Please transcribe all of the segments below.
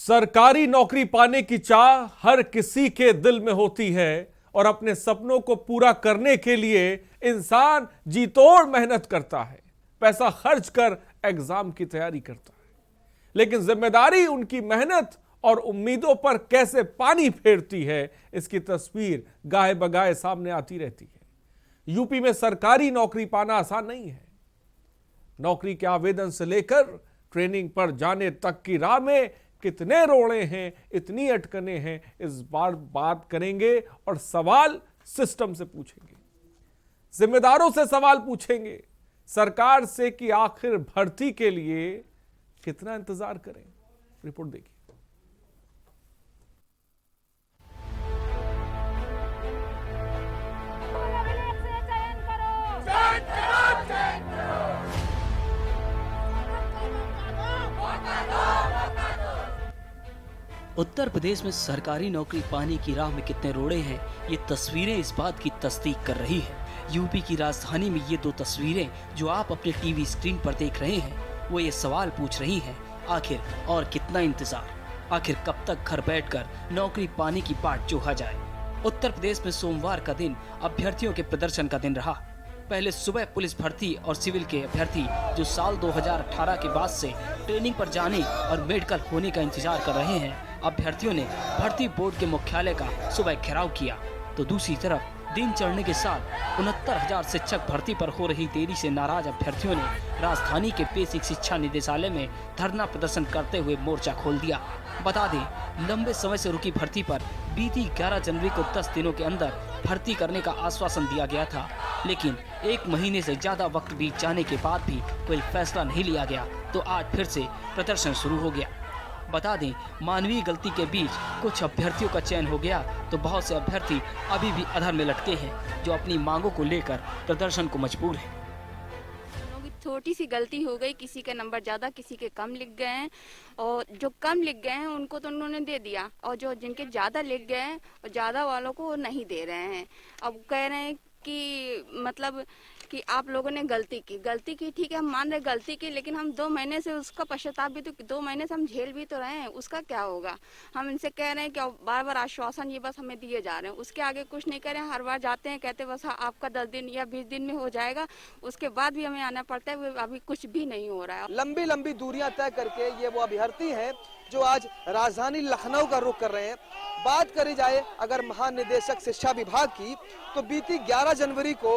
सरकारी नौकरी पाने की चाह हर किसी के दिल में होती है और अपने सपनों को पूरा करने के लिए इंसान जी तोड़ मेहनत करता है, पैसा खर्च कर एग्जाम की तैयारी करता है। लेकिन जिम्मेदारी उनकी मेहनत और उम्मीदों पर कैसे पानी फेरती है, इसकी तस्वीर गाहे बगाहे सामने आती रहती है। यूपी में सरकारी नौकरी पाना आसान नहीं है। नौकरी के आवेदन से लेकर ट्रेनिंग पर जाने तक की राह में कितने रोड़े हैं, इतनी अटकने हैं, इस बार बात करेंगे और सवाल सिस्टम से पूछेंगे, जिम्मेदारों से सवाल पूछेंगे, सरकार से कि आखिर भर्ती के लिए कितना इंतजार करें। रिपोर्ट देखिए। उत्तर प्रदेश में सरकारी नौकरी पाने की राह में कितने रोड़े हैं, ये तस्वीरें इस बात की तस्दीक कर रही है। यूपी की राजधानी में ये दो तस्वीरें जो आप अपने टीवी स्क्रीन पर देख रहे हैं, वो ये सवाल पूछ रही हैं, आखिर और कितना इंतजार, आखिर कब तक घर बैठकर नौकरी पाने की बाट जोहा जाए। उत्तर प्रदेश में सोमवार का दिन अभ्यर्थियों के प्रदर्शन का दिन रहा। पहले सुबह पुलिस भर्ती और सिविल के अभ्यर्थी जो साल 2018 के बाद से ट्रेनिंग पर जाने और मेडिकल होने का इंतजार कर रहे हैं, अभ्यर्थियों ने भर्ती बोर्ड के मुख्यालय का सुबह घेराव किया, तो दूसरी तरफ दिन चढ़ने के साथ 69,000 शिक्षक भर्ती पर हो रही देरी से नाराज अभ्यर्थियों ने राजधानी के बेसिक शिक्षा निदेशालय में धरना प्रदर्शन करते हुए मोर्चा खोल दिया। बता दें, लंबे समय से रुकी भर्ती पर बीती 11 जनवरी को 10 दिनों के अंदर भर्ती करने का आश्वासन दिया गया था, लेकिन 1 महीने से ज्यादा वक्त बीत जाने के बाद भी कोई फैसला नहीं लिया गया, तो आज फिर से प्रदर्शन शुरू हो गया। बता दें, मानवीय गलती के बीच कुछ अभ्यर्थियों का चयन हो गया, तो बहुत से अभ्यर्थी अभी भी अधर में लटके हैं, जो अपनी मांगों को लेकर प्रदर्शन को मजबूर हैं। छोटी सी गलती हो गई, किसी के नंबर ज्यादा किसी के कम लिख गए हैं, और जो कम लिख गए हैं उनको तो उन्होंने दे दिया, और जो जिनके ज्यादा लिख गए हैं और ज्यादा वालों को नहीं दे रहे हैं। अब कह रहे हैं कि मतलब कि आप लोगों ने गलती की, ठीक है, हम मान रहे गलती की, लेकिन हम 2 महीने से उसका पश्चाताप भी तो 2 महीने से हम झेल भी तो रहे हैं, उसका क्या होगा। हम इनसे कह रहे हैं कि बार बार आश्वासन ये बस हमें दिए जा रहे हैं, उसके आगे कुछ नहीं कर रहे हैं। हर बार जाते हैं, कहते बस आपका 10 दिन या 20 दिन में हो जाएगा, उसके बाद भी हमें आना पड़ता है, अभी कुछ भी नहीं हो रहा है। लंबी लंबी दूरियां तय करके ये वो अभ्यर्थी हैं जो आज राजधानी लखनऊ का रुख कर रहे हैं। बात करी जाए अगर महानिदेशक शिक्षा विभाग की, तो बीती 11 जनवरी को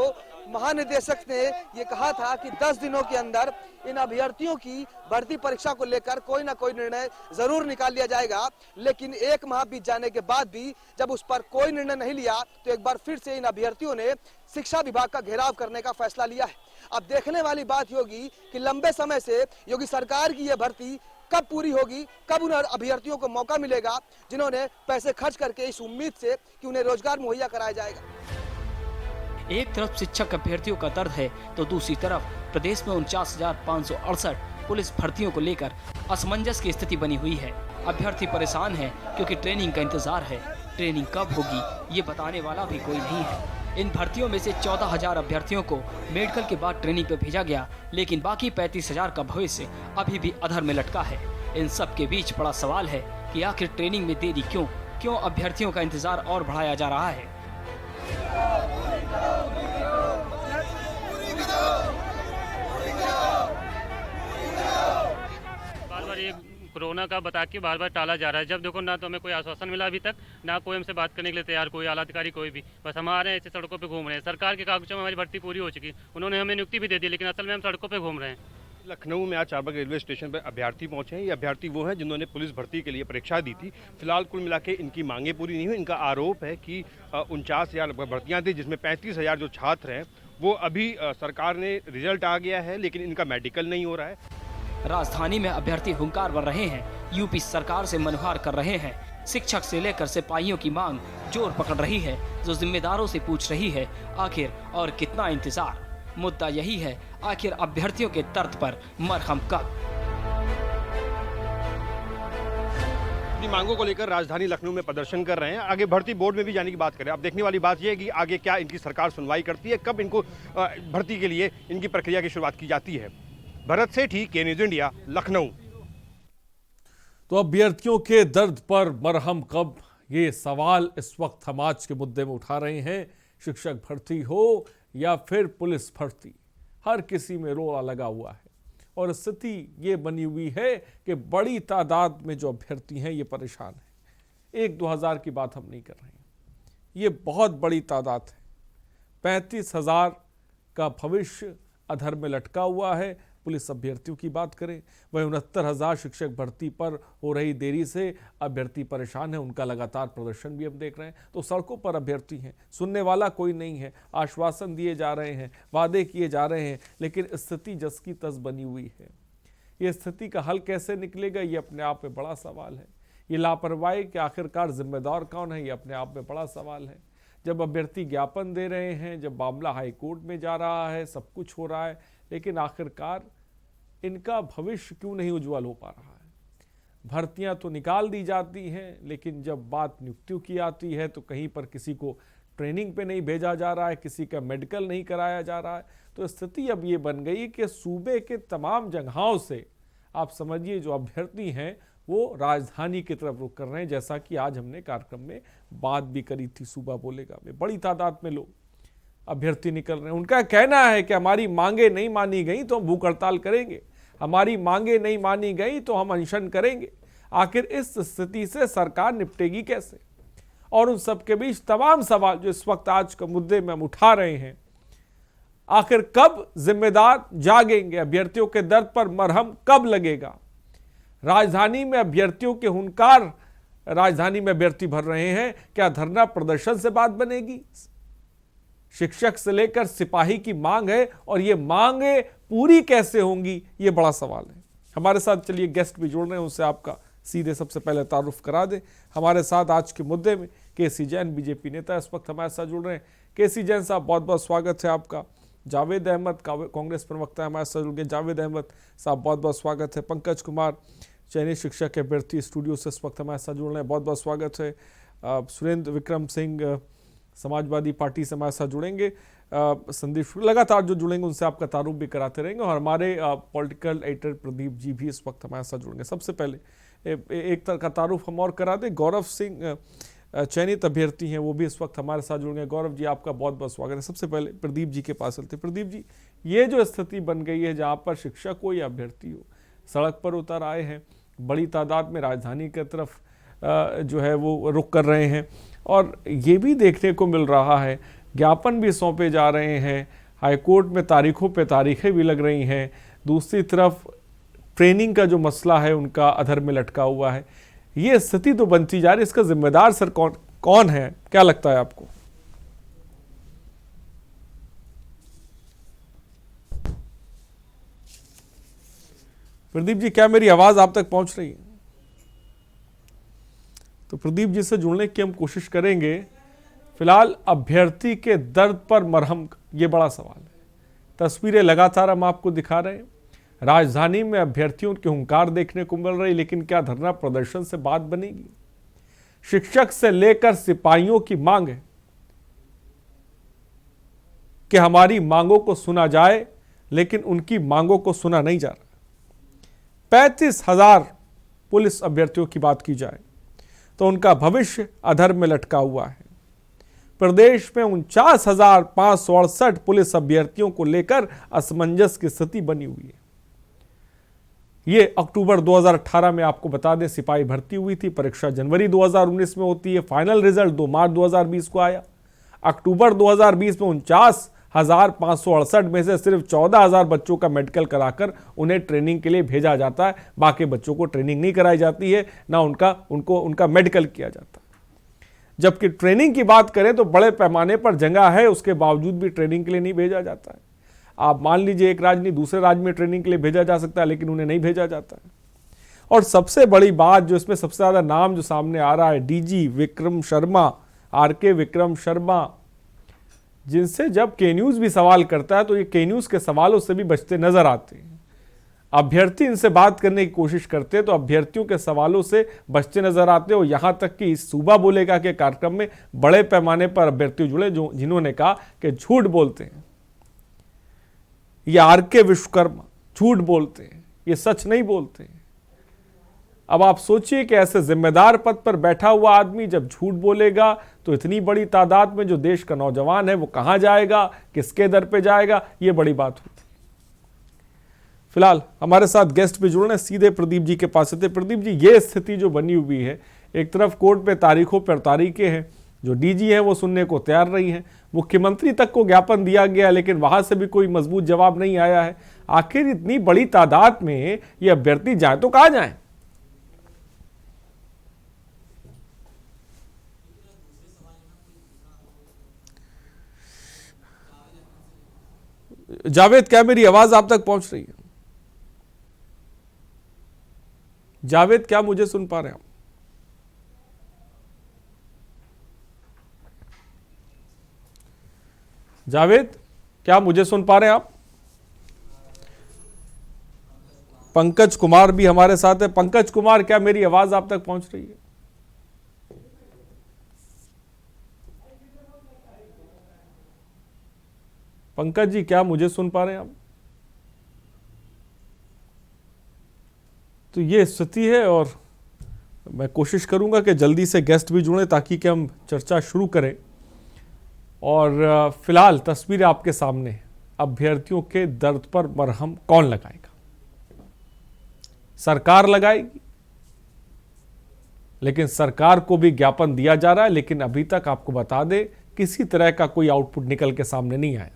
महानिदेशक ने ये कहा था कि 10 दिनों के अंदर इन अभ्यर्थियों की भर्ती परीक्षा को लेकर कोई ना कोई निर्णय जरूर निकाल लिया जाएगा। लेकिन 1 माह बीत जाने के बाद भी जब उस पर कोई निर्णय नहीं लिया, तो एक बार फिर से इन अभ्यर्थियों ने शिक्षा विभाग का घेराव करने का फैसला लिया है। अब देखने वाली बात होगी कि लंबे समय से योगी सरकार की यह भर्ती कब पूरी होगी, कब उन अभ्यर्थियों को मौका मिलेगा जिन्होंने पैसे खर्च करके इस उम्मीद से कि उन्हें रोजगार मुहैया कराया जाएगा। एक तरफ शिक्षक अभ्यर्थियों का दर्द है, तो दूसरी तरफ प्रदेश में 49,568 पुलिस भर्तियों को लेकर असमंजस की स्थिति बनी हुई है। अभ्यर्थी परेशान है क्योंकि ट्रेनिंग का इंतजार है। ट्रेनिंग कब होगी ये बताने वाला भी कोई नहीं है। इन भर्तियों में से 14,000 अभ्यर्थियों को मेडिकल के बाद ट्रेनिंग पर भेजा गया, लेकिन बाकी 35,000 का भविष्य अभी भी अधर में लटका है। इन सब के बीच बड़ा सवाल है कि आखिर ट्रेनिंग में देरी क्यों अभ्यर्थियों का इंतजार और बढ़ाया जा रहा है। ये कोरोना का बता के बार बार टाला जा रहा है। जब देखो ना तो हमें कोई आश्वासन मिला अभी तक, ना कोई हमसे बात करने के लिए तैयार, कोई आला अधिकारी कोई भी, बस हम आ रहे हैं ऐसे सड़कों पे घूम रहे हैं। सरकार के कागजों में हमारी भर्ती पूरी हो चुकी, उन्होंने हमें नियुक्ति भी दे दी, लेकिन असल में हम सड़कों पे घूम रहे हैं। लखनऊ में आज चारबाग रेलवे स्टेशन पर अभ्यर्थी पहुंचे हैं। ये अभ्यर्थी वो हैं जिन्होंने पुलिस भर्ती के लिए परीक्षा दी थी। फिलहाल कुल मिला के इनकी मांगें पूरी नहीं हुई। इनका आरोप है कि 49,000 भर्तियाँ थी, जिसमें 35,000 जो छात्र हैं वो अभी सरकार ने रिजल्ट आ गया है, लेकिन इनका मेडिकल नहीं हो रहा है। राजधानी में अभ्यर्थी हुंकार भर रहे हैं, यूपी सरकार से मनहार कर रहे हैं। शिक्षक से लेकर सिपाहियों की मांग जोर पकड़ रही है, जो जिम्मेदारों से पूछ रही है, आखिर और कितना इंतजार। मुद्दा यही है, आखिर अभ्यर्थियों के दर्द पर मरहम कब। अपनी मांगों को लेकर राजधानी लखनऊ में प्रदर्शन कर रहे हैं। आगे भर्ती बोर्ड में भी जाने की बात करें। अब देखने वाली बात यह है कि आगे क्या इनकी सरकार सुनवाई करती है, कब इनको भर्ती के लिए इनकी प्रक्रिया की शुरुआत की जाती है। भरत सेठी, के न्यूज़ इंडिया, लखनऊ। तो अभ्यर्थियों के दर्द पर मरहम कब, ये सवाल इस वक्त हम आज के मुद्दे में उठा रहे हैं। शिक्षक भर्ती हो या फिर पुलिस भर्ती, हर किसी में रोड़ा लगा हुआ है और स्थिति ये बनी हुई है कि बड़ी तादाद में जो अभ्यर्थी हैं ये परेशान हैं। 1-2 हज़ार की बात हम नहीं कर रहे हैं, ये बहुत बड़ी तादाद है। 35,000 का भविष्य अधर में लटका हुआ है। पुलिस अभ्यर्थियों की बात करें, वह 69,000 शिक्षक भर्ती पर हो रही देरी से अभ्यर्थी परेशान है। उनका लगातार प्रदर्शन भी हम देख रहे हैं। तो सड़कों पर अभ्यर्थी हैं, सुनने वाला कोई नहीं है। आश्वासन दिए जा रहे हैं, वादे किए जा रहे हैं, लेकिन स्थिति जस की तस बनी हुई है। ये स्थिति का हल कैसे निकलेगा, ये अपने आप में बड़ा सवाल है। ये लापरवाही के आखिरकार जिम्मेदार कौन है, ये अपने आप में बड़ा सवाल है। जब अभ्यर्थी ज्ञापन दे रहे हैं, जब मामला हाईकोर्ट में जा रहा है, सब कुछ हो रहा है, लेकिन आखिरकार इनका भविष्य क्यों नहीं उज्जवल हो पा रहा है। भर्तियां तो निकाल दी जाती हैं, लेकिन जब बात नियुक्तियों की आती है तो कहीं पर किसी को ट्रेनिंग पे नहीं भेजा जा रहा है, किसी का मेडिकल नहीं कराया जा रहा है। तो स्थिति अब ये बन गई कि सूबे के तमाम जगहों से आप समझिए जो अभ्यर्थी हैं वो राजधानी की तरफ रुख कर रहे हैं। जैसा कि आज हमने कार्यक्रम में बात भी करी थी, सूबा बोलेगा में बड़ी तादाद में लोग अभ्यर्थी निकल रहे हैं। उनका कहना है कि हमारी मांगे नहीं मानी गई तो हम भूख हड़ताल करेंगे, हमारी मांगे नहीं मानी गई तो हम अनशन करेंगे। आखिर इस स्थिति से सरकार निपटेगी कैसे? और उन सबके बीच तमाम सवाल जो इस वक्त आज के मुद्दे में हम उठा रहे हैं, आखिर कब जिम्मेदार जागेंगे? अभ्यर्थियों के दर्द पर मरहम कब लगेगा? राजधानी में अभ्यर्थियों के हुंकार, राजधानी में अभ्यर्थी भर रहे हैं, क्या धरना प्रदर्शन से बात बनेगी? शिक्षक से लेकर सिपाही की मांग है और ये मांगे पूरी कैसे होंगी, ये बड़ा सवाल है। हमारे साथ चलिए गेस्ट भी जुड़ रहे हैं, उनसे आपका सीधे सबसे पहले तारुफ करा दें। हमारे साथ आज के मुद्दे में केसी जैन, बीजेपी नेता, इस वक्त हमारे साथ जुड़ रहे हैं। केसी जैन साहब, बहुत बहुत स्वागत है आपका। जावेद अहमद, कांग्रेस प्रवक्ता हमारे साथ जुड़ गए। जावेद अहमद साहब, बहुत बहुत स्वागत है। पंकज कुमार, चयनित शिक्षक अभ्यर्थी, स्टूडियो से इस वक्त हमारे साथ जुड़ रहे हैं, बहुत बहुत स्वागत है। सुरेंद्र विक्रम सिंह, समाजवादी पार्टी से हमारे साथ जुड़ेंगे। संदीप, लगातार जो जुड़ेंगे उनसे आपका तारुफ भी कराते रहेंगे। और हमारे पॉलिटिकल एडिटर प्रदीप जी भी इस वक्त हमारे साथ जुड़ेंगे। सबसे पहले एक तरह का तारुफ हम और करा दें। गौरव सिंह चयनित अभ्यर्थी हैं, वो भी इस वक्त हमारे साथ जुड़ेंगे। गौरव जी, आपका बहुत बहुत स्वागत है। सबसे पहले प्रदीप जी के पास चलते। प्रदीप जी, ये जो स्थिति बन गई है जहाँ पर शिक्षक हो या अभ्यर्थी हो सड़क पर उतर आए हैं, बड़ी तादाद में राजधानी की तरफ जो है वो रुख कर रहे हैं, और ये भी देखने को मिल रहा है ज्ञापन भी सौंपे जा रहे हैं, हाईकोर्ट में तारीखों पे तारीखें भी लग रही हैं। दूसरी तरफ ट्रेनिंग का जो मसला है उनका अधर में लटका हुआ है। ये स्थिति तो बनती जा रही है, इसका जिम्मेदार सर कौन है, क्या लगता है आपको? प्रदीप जी, क्या मेरी आवाज आप तक पहुंच रही है? तो प्रदीप जी से जुड़ने की हम कोशिश करेंगे। फिलहाल अभ्यर्थी के दर्द पर मरहम, ये बड़ा सवाल है। तस्वीरें लगातार हम आपको दिखा रहे हैं। राजधानी में अभ्यर्थियों के हुंकार देखने को मिल रही, लेकिन क्या धरना प्रदर्शन से बात बनेगी? शिक्षक से लेकर सिपाहियों की मांग है कि हमारी मांगों को सुना जाए, लेकिन उनकी मांगों को सुना नहीं जा रहा। 35,000 पुलिस अभ्यर्थियों की बात की जाए तो उनका भविष्य अधर में लटका हुआ है। प्रदेश में 49,568 पुलिस अभ्यर्थियों को लेकर असमंजस की स्थिति बनी हुई है। ये अक्टूबर 2018 में आपको बता दें सिपाही भर्ती हुई थी, परीक्षा जनवरी 2019 में होती है, फाइनल रिजल्ट 2 मार्च 2020 को आया। अक्टूबर 2020 में 49,568 में से सिर्फ 14,000 बच्चों का मेडिकल कराकर उन्हें ट्रेनिंग के लिए भेजा जाता है। बाकी बच्चों को ट्रेनिंग नहीं कराई जाती है, ना उनका मेडिकल किया जाता है। जबकि ट्रेनिंग की बात करें तो बड़े पैमाने पर जगह है, उसके बावजूद भी ट्रेनिंग के लिए नहीं भेजा जाता है। आप मान लीजिए एक राज्य नहीं दूसरे राज्य में ट्रेनिंग के लिए भेजा जा सकता है, लेकिन उन्हें नहीं भेजा जाता है। और सबसे बड़ी बात जो इसमें सबसे ज्यादा नाम जो सामने आ रहा है, डीजी विक्रम शर्मा, आरके विक्रम शर्मा, जिनसे जब के न्यूज भी सवाल करता है तो ये के न्यूज के सवालों से भी बचते नजर आते हैं। अभ्यर्थी इनसे बात करने की कोशिश करते हैं तो अभ्यर्थियों के सवालों से बचते नजर आते हैं। और यहां तक कि इस सूबा बोलेगा के कार्यक्रम में बड़े पैमाने पर अभ्यर्थी जुड़े जिन्होंने कहा कि झूठ बोलते हैं, ये आरके विश्वकर्मा झूठ बोलते हैं, ये सच नहीं बोलते हैं। अब आप सोचिए कि ऐसे जिम्मेदार पद पर बैठा हुआ आदमी जब झूठ बोलेगा तो इतनी बड़ी तादाद में जो देश का नौजवान है वो कहां जाएगा, किसके दर पे जाएगा, ये बड़ी बात होती है। फिलहाल हमारे साथ गेस्ट भी जुड़े, सीधे प्रदीप जी के पास थे। प्रदीप जी, ये स्थिति जो बनी हुई है, एक तरफ कोर्ट पे तारीखों पर तारीखें हैं, जो डीजी है वो सुनने को तैयार नहीं है, मुख्यमंत्री तक को ज्ञापन दिया गया लेकिन वहां से भी कोई मजबूत जवाब नहीं आया है। आखिर इतनी बड़ी तादाद में ये अभ्यर्थी जाए तो कहां जाए? जावेद, क्या मेरी आवाज आप तक पहुंच रही है? जावेद, क्या मुझे सुन पा रहे हैं आप? जावेद, क्या मुझे सुन पा रहे हैं आप? पंकज कुमार भी हमारे साथ है। पंकज कुमार, क्या मेरी आवाज आप तक पहुंच रही है? पंकज जी, क्या मुझे सुन पा रहे हैं आप? तो ये स्थिति है और मैं कोशिश करूंगा कि जल्दी से गेस्ट भी जुड़े ताकि कि हम चर्चा शुरू करें। और फिलहाल तस्वीर आपके सामने, अभ्यर्थियों के दर्द पर मरहम कौन लगाएगा? सरकार लगाएगी, लेकिन सरकार को भी ज्ञापन दिया जा रहा है, लेकिन अभी तक आपको बता दें किसी तरह का कोई आउटपुट निकल के सामने नहीं आया।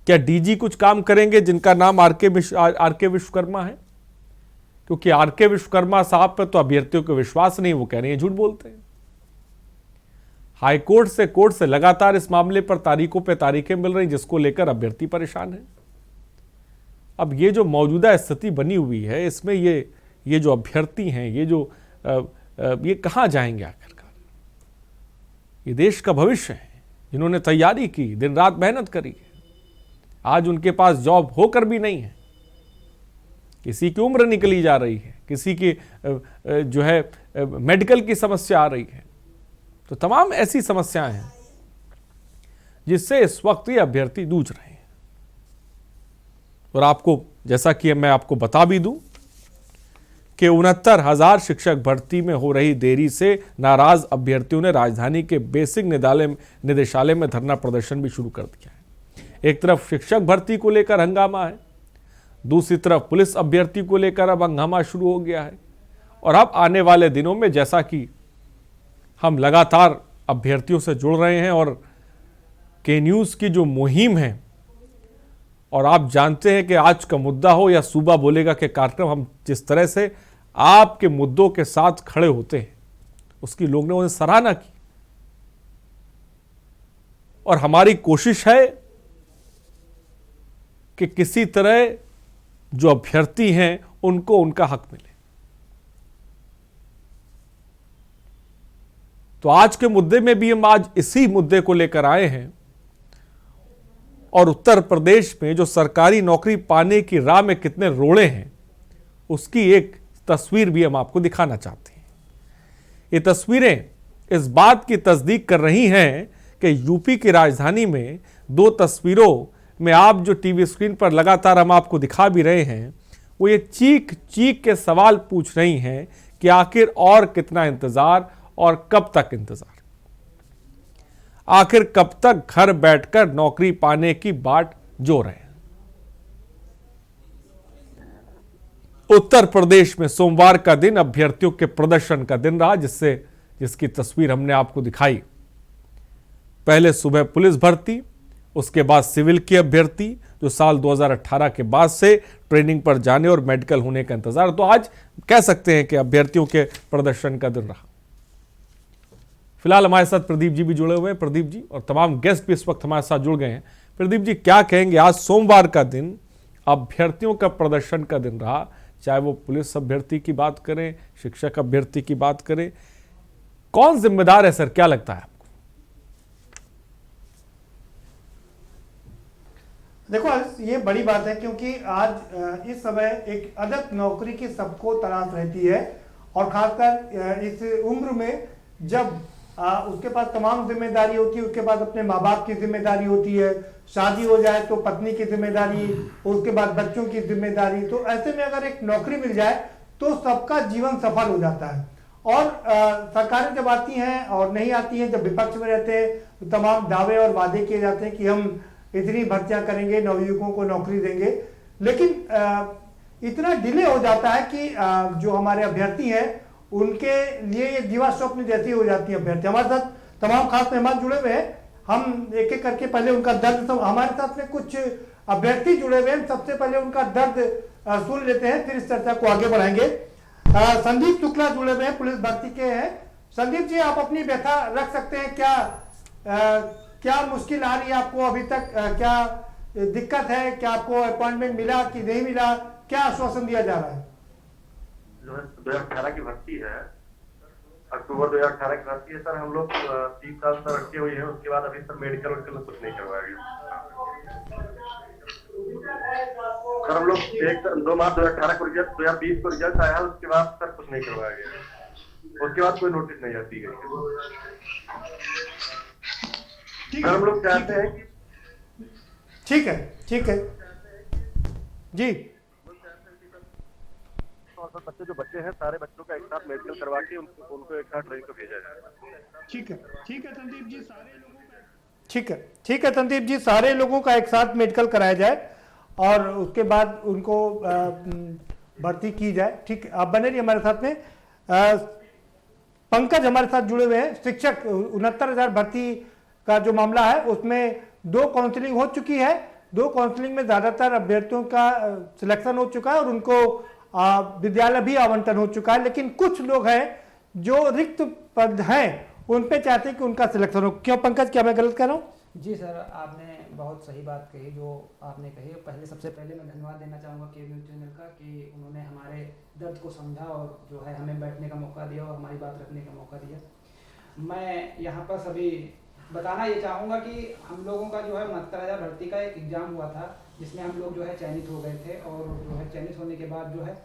क्या डीजी कुछ काम करेंगे जिनका नाम आर के विश्वकर्मा है? क्योंकि आर के विश्वकर्मा साहब पर तो अभ्यर्थियों को विश्वास नहीं, वो कह रहे हैं झूठ बोलते हैं। हाईकोर्ट से कोर्ट से लगातार इस मामले पर तारीखों पे तारीखें मिल रही, जिसको लेकर अभ्यर्थी परेशान है। अब ये जो मौजूदा स्थिति बनी हुई है, इसमें ये जो अभ्यर्थी हैं, ये कहां जाएंगे आखिरकार? ये देश का भविष्य है, जिन्होंने तैयारी की, दिन रात मेहनत करी है, आज उनके पास जॉब होकर भी नहीं है। किसी की उम्र निकली जा रही है, किसी की जो है मेडिकल की समस्या आ रही है। तो तमाम ऐसी समस्याएं हैं जिससे इस वक्त ये अभ्यर्थी जूझ रहे हैं। और आपको, जैसा कि मैं आपको बता भी दूं कि 69,000 शिक्षक भर्ती में हो रही देरी से नाराज अभ्यर्थियों ने राजधानी के बेसिक निदेशालय में धरना प्रदर्शन भी शुरू कर दिया है। एक तरफ शिक्षक भर्ती को लेकर हंगामा है, दूसरी तरफ पुलिस अभ्यर्थी को लेकर अब हंगामा शुरू हो गया है। और अब आने वाले दिनों में, जैसा कि हम लगातार अभ्यर्थियों से जुड़ रहे हैं और के न्यूज़ की जो मुहिम है, और आप जानते हैं कि आज का मुद्दा हो या सूबा बोलेगा के कार्यक्रम, हम जिस तरह से आपके मुद्दों के साथ खड़े होते हैं उसकी लोगों ने उन्हें सराहना की। और हमारी कोशिश है कि किसी तरह जो अभ्यर्थी हैं उनको उनका हक मिले। तो आज के मुद्दे में भी हम आज इसी मुद्दे को लेकर आए हैं। और उत्तर प्रदेश में जो सरकारी नौकरी पाने की राह में कितने रोड़े हैं, उसकी एक तस्वीर भी हम आपको दिखाना चाहते हैं। ये तस्वीरें इस बात की तस्दीक कर रही हैं कि यूपी की राजधानी में दो तस्वीरों में आप जो टीवी स्क्रीन पर लगातार हम आपको दिखा भी रहे हैं, वो ये चीख चीख के सवाल पूछ रही हैं कि आखिर और कितना इंतजार और कब तक इंतजार, आखिर कब तक घर बैठकर नौकरी पाने की बाट जो रहे हैं। उत्तर प्रदेश में सोमवार का दिन अभ्यर्थियों के प्रदर्शन का दिन रहा, जिसकी तस्वीर हमने आपको दिखाई। पहले सुबह पुलिस भर्ती, उसके बाद सिविल की अभ्यर्थी जो साल 2018 के बाद से ट्रेनिंग पर जाने और मेडिकल होने का इंतजार। तो आज कह सकते हैं कि अभ्यर्थियों के प्रदर्शन का दिन रहा। फिलहाल हमारे साथ प्रदीप जी भी जुड़े हुए हैं। प्रदीप जी और तमाम गेस्ट भी इस वक्त हमारे साथ जुड़ गए हैं। प्रदीप जी, क्या कहेंगे, आज सोमवार का दिन अभ्यर्थियों का प्रदर्शन का दिन रहा, चाहे वो पुलिस अभ्यर्थी की बात करें, शिक्षक अभ्यर्थी की बात करें, कौन जिम्मेदार है सर, क्या लगता है आपको? देखो, ये बड़ी बात है क्योंकि आज इस समय एक अदक नौकरी की सबको तलाश रहती है, और खासकर इस उम्र में जब उसके पास तमाम जिम्मेदारी होती है, उसके पास अपने माँ बाप की जिम्मेदारी होती है, शादी हो जाए तो पत्नी की जिम्मेदारी, उसके बाद बच्चों की जिम्मेदारी। तो ऐसे में अगर एक नौकरी मिल जाए तो सबका जीवन सफल हो जाता है। और सरकारें जब आती हैं और नहीं आती हैं, जब विपक्ष में रहते हैं तो तमाम दावे और वादे किए जाते हैं कि हम इतनी भर्तियां करेंगे, नवयुवकों को नौकरी देंगे, लेकिन इतना डिले हो जाता है कि जो हमारे अभ्यर्थी हैं उनके लिए ये जीवा स्वप्न जैसी हो जाती है अभ्यर्थी। हमारे साथ तमाम खास मेहमान जुड़े हुए हैं, हम एक एक करके पहले उनका दर्द, हमारे साथ में कुछ अभ्यर्थी जुड़े हुए हैं, सबसे पहले उनका दर्द सुन लेते हैं, फिर इस चर्चा को आगे बढ़ाएंगे। संदीप शुक्ला जुड़े हुए हैं, पुलिस भर्ती के हैं। संदीप जी, आप अपनी व्यथा रख सकते हैं, क्या मुश्किल आ रही है आपको अभी तक, क्या दिक्कत है, क्या आपको अपॉइंटमेंट मिला कि नहीं मिला, क्या आश्वासन दिया जा रहा है? जो है 2018 की भर्ती है, अक्टूबर 2018 की भर्ती है सर। हम लोग 3 साल सर रखे हुए हैं, उसके बाद अभी सर मेडिकल में कुछ नहीं करवाया गया सर। हम लोग 2 मार्च 2018 को रिजल्ट, 2020 को रिजल्ट आया, उसके बाद सर कुछ नहीं करवाया गया, उसके बाद कोई नोटिस नहीं दी गई। सर हम लोग चाहते हैं कि ठीक है जी, बच्चे जो बच्चे हैं, सारे बच्चों का एक साथ मेडिकल करवा के उनको एक साथ ट्रेनिंग को भेजा जाए। ठीक है संदीप जी, सारे लोगों का ठीक है संदीप जी, सारे लोगों का एक साथ मेडिकल कराया जाए और उसके बाद उनको भर्ती की जाए। ठीक है, आप बने रहिए हमारे साथ में। पंकज हमारे साथ जुड़े हुए हैं, शिक्षक। 69,000 भर्ती का जो मामला है उसमें 2 काउंसलिंग हो चुकी है, 2 काउंसलिंग में ज्यादातर अभ्यर्थियों का सिलेक्शन हो चुका है और उनको विद्यालय भी आवंटन हो चुका है, लेकिन कुछ लोग हैं जो रिक्त पद हैं उन पे चाहते हैं कि उनका सिलेक्शन हो। क्यों पंकज, क्या मैं गलत कह रहा हूँ? जी सर, आपने बहुत सही बात कही जो आपने कही। सबसे पहले मैं धन्यवाद देना चाहूँगा के न्यूज़ चैनल का कि उन्होंने हमारे दर्द को समझा और जो है हमें बैठने का मौका दिया और हमारी बात रखने का मौका दिया। मैं यहाँ पर सभी बताना ये चाहूँगा कि हम लोगों का जो है 69,000 भर्ती का एक एग्ज़ाम हुआ था जिसमें हम लोग जो है चयनित हो गए थे और जो है चयनित होने के बाद जो है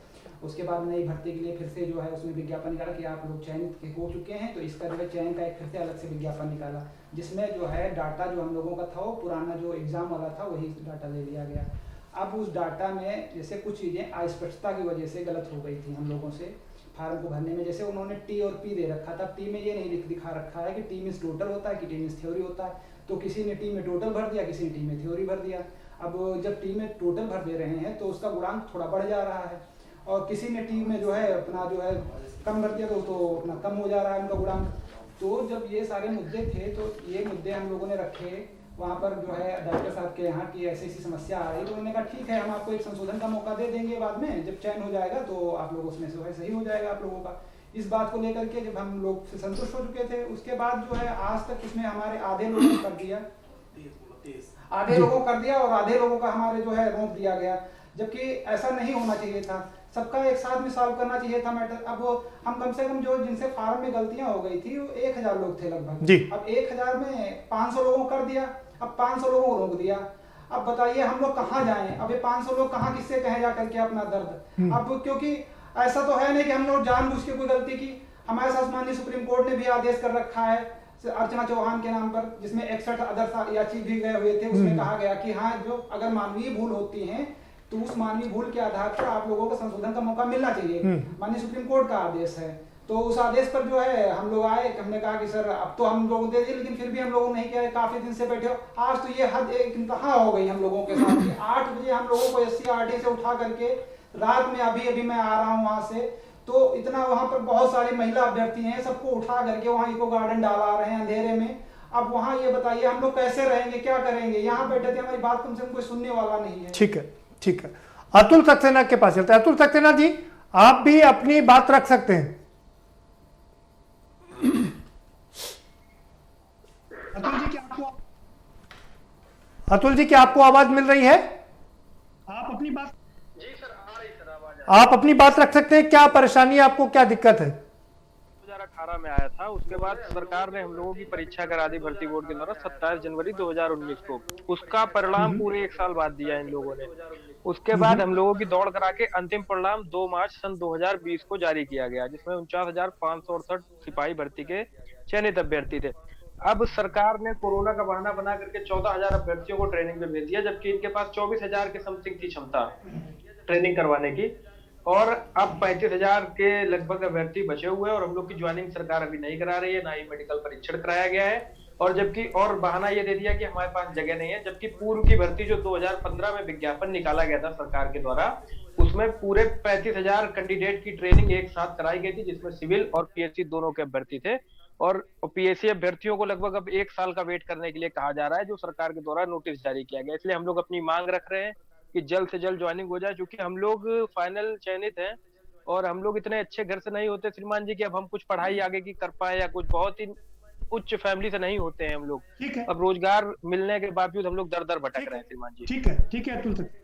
उसके बाद नई भर्ती के लिए फिर से जो है उसमें विज्ञापन निकाला कि आप लोग चयनित हो चुके हैं, तो इसका जो है चयन का एक फिर से अलग से विज्ञापन निकाला जिसमें जो है डाटा जो हम लोगों का था वो पुराना जो एग्ज़ाम वाला था वही डाटा ले लिया गया। अब उस डाटा में जैसे कुछ चीज़ें अस्पष्टता की वजह से गलत हो गई थी हम लोगों से फार्म को भरने में। जैसे उन्होंने टी और पी दे रखा था, टी में ये नहीं दिखा रखा है कि टी मीन्स टोटल होता है कि टी मीन्स थ्योरी होता है, तो किसी ने टी में टोटल भर दिया, किसी ने टी में थ्योरी भर दिया। अब जब टी में टोटल भर दे रहे हैं तो उसका गुणांक थोड़ा बढ़ जा रहा है और किसी ने टी में जो है अपना जो है कम भर दिया तो अपना कम हो जा रहा है उनका गुणांक। तो जब ये सारे मुद्दे थे तो ये मुद्दे हम लोगों ने रखे वहाँ पर जो है डॉक्टर साहब के यहाँ की ऐसी समस्या आ रही, तो उन्होंने कहा ठीक है हम आपको एक संशोधन का मौका दे देंगे, बाद में जब चयन हो जाएगा तो आप लोग उसमें जो है सही हो जाएगा आप लोगों का। इस बात को लेकर के जब हम लोग से संतुष्ट हो चुके थे उसके बाद जो है आज तक इसमें हमारे आधे लोगों को कर दिया, आधे लोगों को कर दिया और आधे लोगों का हमारे जो है रोक दिया गया, जबकि ऐसा नहीं होना चाहिए था। सबका एक साथ में सॉल्व करना चाहिए था मैटर। अब हम कम से कम जो जिनसे फार्म में गलतियां हो गई थी वो 1,000 लोग थे लगभग। अब 1,000 में 500 लोगों को कर दिया, अब 500 लोगों को रोक दिया। अब बताइए हम लोग कहाँ जाएं? अब ये 500 लोग कहाँ किससे कहे जा करके अपना दर्द। अब क्योंकि ऐसा तो है नहीं कि हम लोग जानबूझ के कोई गलती की। हमारे साथ माननीय सुप्रीम कोर्ट ने भी आदेश कर रखा है अर्चना चौहान के नाम पर, जिसमें 61 अदर याचिका भी गए हुए थे। उसमें कहा गया कि हाँ जो अगर मानवीय भूल होती है तो उस मानवीय भूल के आधार पर आप लोगों को संशोधन का मौका मिलना चाहिए। माननीय सुप्रीम कोर्ट का आदेश है, तो उस आदेश पर जो है हम लोग आए, हमने कहा कि सर अब तो हम लोगों दे दिए, लेकिन फिर भी हम लोगों नहीं किया, काफी दिन से बैठे हो। आज तो ये हद एक कहाँ हो गई हम लोगों के साथ। 8 बजे हम लोगों को SC/RT से उठा करके रात में अभी मैं आ रहा हूँ वहां से, तो इतना वहां पर बहुत सारी महिला अभ्यर्थी हैं, सबको उठा करके वहां इको गार्डन डाला रहे हैं अंधेरे में। अब वहां ये बताइए हम लोग कैसे रहेंगे, क्या करेंगे? यहाँ बैठे थे, हमारी बात कम से कम कोई सुनने वाला नहीं है। ठीक है, अतुल सक्सेना के पास चलते हैं। अतुल सक्सेना जी, आप भी अपनी बात रख सकते हैं। अतुल जी क्या आपको आवाज मिल रही है? आप अपनी बात, जी सर आ रही सर आवाज। आप अपनी बात रख सकते हैं। क्या परेशानी है आपको, क्या दिक्कत है? 2018 में आया था, उसके बाद सरकार ने हम लोगों की परीक्षा करा दी भर्ती बोर्ड के द्वारा 27 जनवरी 2019 को। उसका परिणाम पूरे 1 साल बाद दिया इन लोगों ने। उसके बाद हम लोगों की दौड़ करा के अंतिम परिणाम 2 मार्च सन 2020 को जारी किया गया, जिसमें 49,568 सिपाही भर्ती के चयनित अभ्यर्थी थे। अब सरकार ने कोरोना का बहाना बना करके 14,000 अभ्यर्थियों को ट्रेनिंग में भेज दिया, जबकि इनके पास 24,000 के समथिंग की क्षमता ट्रेनिंग करवाने की। और अब 35,000 के लगभग अभ्यर्थी बचे हुए हैं और हम लोग की ज्वाइनिंग सरकार अभी नहीं करा रही है, ना ही मेडिकल परीक्षण कराया गया है। और जबकि और बहाना ये दे दिया कि हमारे पास जगह नहीं है, जबकि पूर्व की भर्ती जो 2015 में विज्ञापन निकाला गया था सरकार के द्वारा, उसमें पूरे 35,000 कैंडिडेट की ट्रेनिंग एक साथ कराई गई थी, जिसमें सिविल और पीएससी दोनों के अभ्यर्थी थे। और पीएससी अभ्यर्थियों को लगभग अब 1 साल का वेट करने के लिए कहा जा रहा है, जो सरकार के द्वारा नोटिस जारी किया गया। इसलिए हम लोग अपनी मांग रख रहे हैं कि जल्द से जल्द ज्वाइनिंग हो जाए, क्योंकि हम लोग फाइनल चयनित हैं और हम लोग इतने अच्छे घर से नहीं होते श्रीमान जी कि अब हम कुछ पढ़ाई आगे की कर पाए, या कुछ बहुत ही उच्च फैमिली से नहीं होते हैं हम लोग। ठीक है, अब रोजगार मिलने के बावजूद हम लोग दर दर भटक रहे हैं श्रीमान जी। ठीक है अतुल सक्सेना,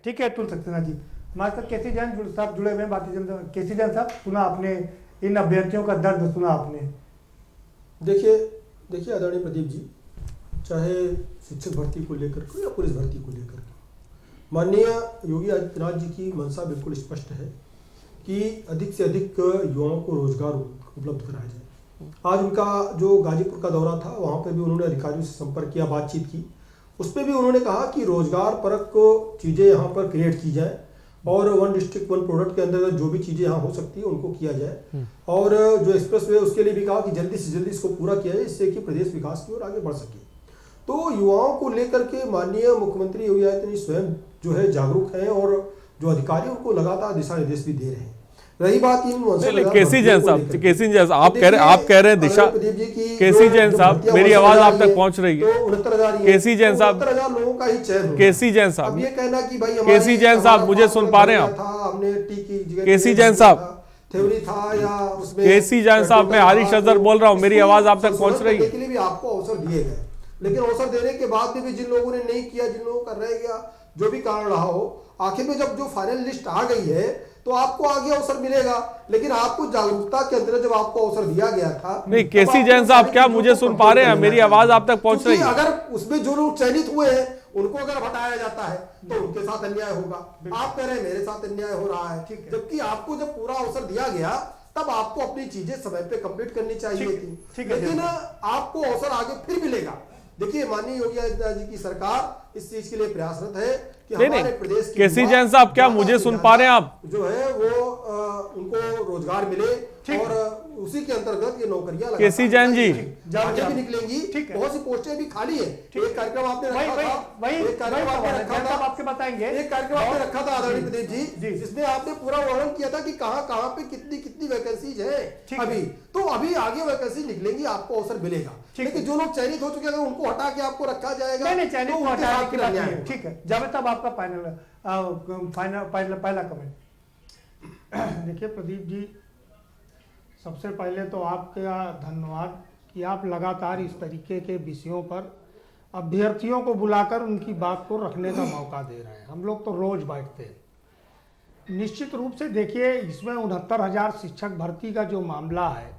ठीक है अतुल सक्सेना जी। हमारे साथ केसी जैन साहब जुड़े हुए हैं भारतीय जनता। केसी जैन साहब, सुना आपने इन अभ्यर्थियों का दर्द, सुना आपने। देखिए आदरणीय प्रदीप जी, चाहे शिक्षक भर्ती को लेकर के या पुलिस भर्ती को लेकर के, माननीय योगी आदित्यनाथ जी की मंशा बिल्कुल स्पष्ट है कि अधिक से अधिक युवाओं को रोजगार उपलब्ध कराया जाए। आज उनका जो गाजीपुर का दौरा था, वहाँ पर भी उन्होंने अधिकारियों से संपर्क किया, बातचीत की। उस पर भी उन्होंने कहा कि रोजगार परक चीज़ें यहाँ पर क्रिएट की जाए और वन डिस्ट्रिक्ट वन प्रोडक्ट के अंदर जो भी चीज़ें यहाँ हो सकती है उनको किया जाए। और जो एक्सप्रेस वे उसके लिए भी कहा कि जल्दी से जल्दी इसको पूरा किया जाए, इससे कि प्रदेश विकास की ओर आगे बढ़ सके। तो युवाओं को लेकर के माननीय मुख्यमंत्री योगी आदित्यनाथ स्वयं जो है जागरूक हैं और जो अधिकारी उनको लगातार दिशा निर्देश भी दे रहे हैं। रही बात इन केसी जैन साहब, आप कह रहे हैं दिशा, केसी जैन साहब मेरी आवाज आप तक पहुंच रही है। 69,000 केसी जैन साहब, 69,000 लोगों का ही चयन। केसी जैन साहब, अब ये कहना कि भाई केसी जैन साहब मुझे सुन पा रहे हैं आप? हमने टी की जगह केसी जैन साहब, थ्योरी था या उसमें केसी जैन साहब, मैं हारिश अजहर बोल रहा हूँ, मेरी आवाज आप तक पहुंच रही है? के लिए भी आपको अवसर दिए गए, लेकिन अवसर देने के बाद भी जिन लोगों ने नहीं किया, जिन लोगों का रह गया, जो भी कारण रहा हो, आखिर में जब जो फाइनल लिस्ट आ गई है तो आपको आगे अवसर मिलेगा। लेकिन आपको जागरूकता के अंदर जब आपको अवसर दिया गया था, नहीं केसी जैन साहब, क्या मुझे सुन पा रहे हैं? मेरी आवाज आप तक पहुंच रही है? अगर उसमें जो लोग चयनित हुए हैं उनको अगर हटाया जाता है तो उनके साथ अन्याय होगा। आप कह रहे हैं मेरे साथ अन्याय हो रहा है, जबकि आपको जब पूरा अवसर दिया गया तब आपको अपनी चीजें समय पे कंप्लीट करनी चाहिए थी। लेकिन आपको अवसर आगे फिर मिलेगा। देखिए माननीय योगी आदित्यनाथ जी की सरकार इस चीज के लिए प्रयासरत है कि हमारे प्रदेश के केसी जैन साहब, क्या मुझे सुन पा रहे हैं आप? जो है वो उनको रोजगार मिले और उसी के अंतर्गत ये नौकरियां केसी जैन जी आगे भी निकलेंगी। बहुत सी पोस्टें भी खाली है। एक कार्यक्रम आपने रखा था, एक कार्यक्रम आपने रखा था, आपके बताएंगे, एक कार्यक्रम आपने रखा था आदरणीय प्रदीप जी, जिसमें आपने पूरा वर्णन किया था कि कहां पे कितनी कितनी वैकेंसीज है अभी। तो अभी आगे वैकेंसी निकलेंगी, आपको अवसर मिलेगा। लेकिन जो लोग चयनित हो चुके हैं उनको हटा के आपको रखा जाएगा। नहीं चयनित को हटाने की बात नहीं है। ठीक है जावेद साहब, आपका पहला कमेंट। देखिए प्रदीप जी, सबसे पहले तो आपका धन्यवाद कि आप लगातार इस तरीके के विषयों पर अभ्यर्थियों को बुलाकर उनकी बात को रखने का मौका दे रहे हैं। हम लोग तो रोज बैठते हैं। निश्चित रूप से देखिए, इसमें 69,000 शिक्षक भर्ती का जो मामला है,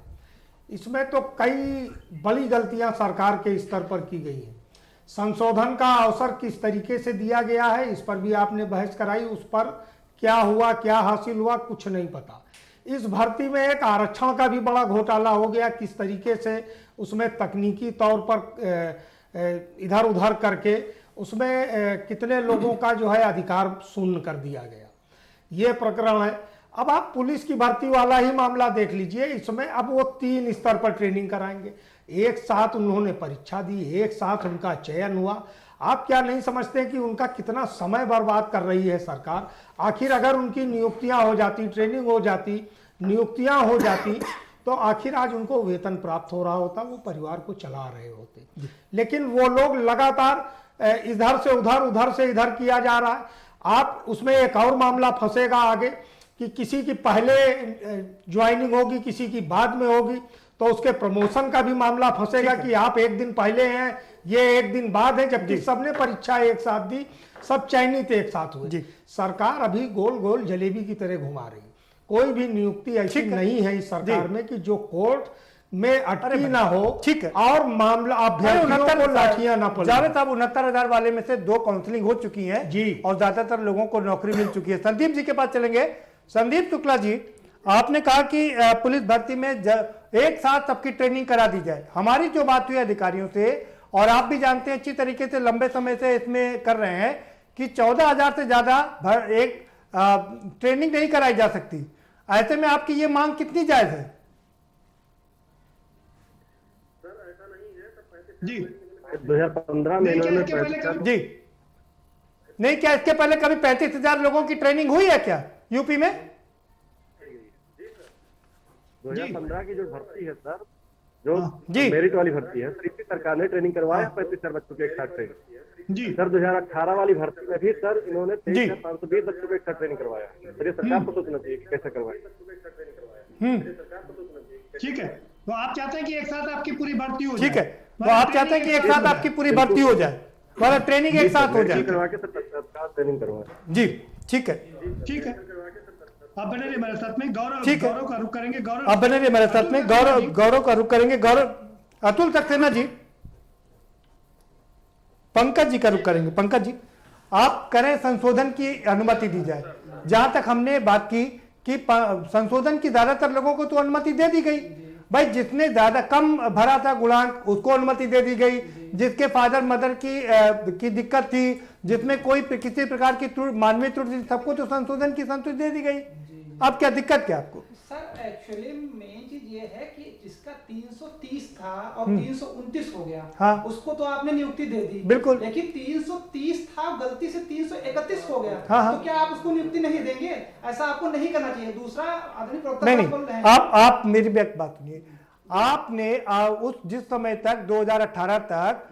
इसमें तो कई बड़ी गलतियां सरकार के स्तर पर की गई हैं। संशोधन का अवसर किस तरीके से दिया गया है, इस पर भी आपने बहस कराई। उस पर क्या हुआ, क्या हासिल हुआ, कुछ नहीं पता। इस भर्ती में एक आरक्षण का भी बड़ा घोटाला हो गया, किस तरीके से उसमें तकनीकी तौर पर इधर उधर करके उसमें कितने लोगों का जो है अधिकार शून्य कर दिया गया, ये प्रकरण है। अब आप पुलिस की भर्ती वाला ही मामला देख लीजिए। इसमें अब वो 3 स्तर पर ट्रेनिंग कराएंगे, एक साथ उन्होंने परीक्षा दी, एक साथ उनका चयन हुआ। आप क्या नहीं समझते कि उनका कितना समय बर्बाद कर रही है सरकार? आखिर अगर उनकी नियुक्तियां हो जाती, ट्रेनिंग हो जाती, नियुक्तियां हो जाती, तो आखिर आज उनको वेतन प्राप्त हो रहा होता, वो परिवार को चला रहे होते। लेकिन वो लोग लगातार इधर से उधर, उधर से इधर किया जा रहा है। आप उसमें एक और मामला फंसेगा आगे कि किसी की पहले ज्वाइनिंग होगी, किसी की बाद में होगी, तो उसके प्रमोशन का भी मामला फंसेगा कि आप एक दिन पहले हैं, ये एक दिन बाद है, जबकि सबने परीक्षा एक साथ दी, सब चयनित एक साथ हुए। सरकार अभी गोल गोल जलेबी की तरह घुमा रही है। कोई भी नियुक्ति ऐसी नहीं है इस सरकार में कि जो कोर्ट में अटकी ना हो। ठीक है, और मामला अभ्यर्थियों को लाठियां ना पड़े। जावेद साहब, 69,000 वाले में से 2 काउंसलिंग हो चुकी है जी, और ज्यादातर लोगों को नौकरी मिल चुकी है। संदीप जी के पास चलेंगे। संदीप शुक्ला जी, आपने कहा कि पुलिस भर्ती में एक साथ सबकी ट्रेनिंग करा दी जाए। हमारी जो बात हुई अधिकारियों से, और आप भी जानते हैं अच्छी तरीके से, लंबे समय से इसमें कर रहे हैं कि 14,000 से ज्यादा एक ट्रेनिंग नहीं कराई जा सकती। ऐसे में आपकी ये मांग कितनी जायज है? जी 2015 में इन्होंने जी नहीं, क्या इसके पहले कभी 35,000 लोगों की ट्रेनिंग हुई है क्या यूपी में? 2015 की जो भर्ती है सर, जो जी मेरिट वाली भर्ती है, सर इसी सरकार ने ट्रेनिंग करवाया 35,000 बच्चों के एक साथ ट्रेनिंग। जी सर 2018 वाली भर्ती में भी सर इन्होंने 23,520 बच्चों को एक साथ ट्रेनिंग करवाया। सर ये सरकार को सोचना चाहिए कि कैसे करवाए। ठीक है, तो आप चाहते हैं कि एक साथ आपकी पूरी भर्ती हो जाए? ठीक है, तो आप चाहते हैं कि एक साथ आपकी पूरी भर्ती हो जाए, मतलब ट्रेनिंग एक साथ हो जाए। करवा के सर तत्काल ट्रेनिंग करवाए। जी ठीक है, ठीक है, आप बने रहिए मेरे साथ में। गौरव, ठीक है, गौरव का रुख करेंगे। गौरव, आप बने रहिए मेरे साथ में। गौरव का रुख करेंगे। गौरव अतुल सक्सेना जी, पंकज जी का रुख करेंगे। पंकज जी, आप करें संशोधन की अनुमति दी जाए। जहां तक हमने बात की कि संशोधन की ज्यादातर लोगों को तो अनुमति दे दी गई। भाई जिसने ज्यादा कम भरा था गुणांक उसको अनुमति दे दी गई, जिसके फादर मदर की दिक्कत थी, जिसमें कोई किसी प्रकार की मानवीय त्रुटि, सबको तो संशोधन की संतुष्टि दे दी गई। अब क्या दिक्कत क्या आपको? सर एक्चुअली मेन चीज ये है कि जिसका 330 था और 329 हो गया, हाँ, उसको तो आपने नियुक्ति दे दी, बिल्कुल, लेकिन 330 था गलती से 331 हो गया, हाँ, तो क्या आप उसको नियुक्ति नहीं देंगे? ऐसा आपको नहीं करना चाहिए। दूसरा आदरणीय प्रवक्ता नहीं, बोल रहे हैं, आप मेरी भी एक बात सुनिए। आपने उस जिस समय तक 2018 तक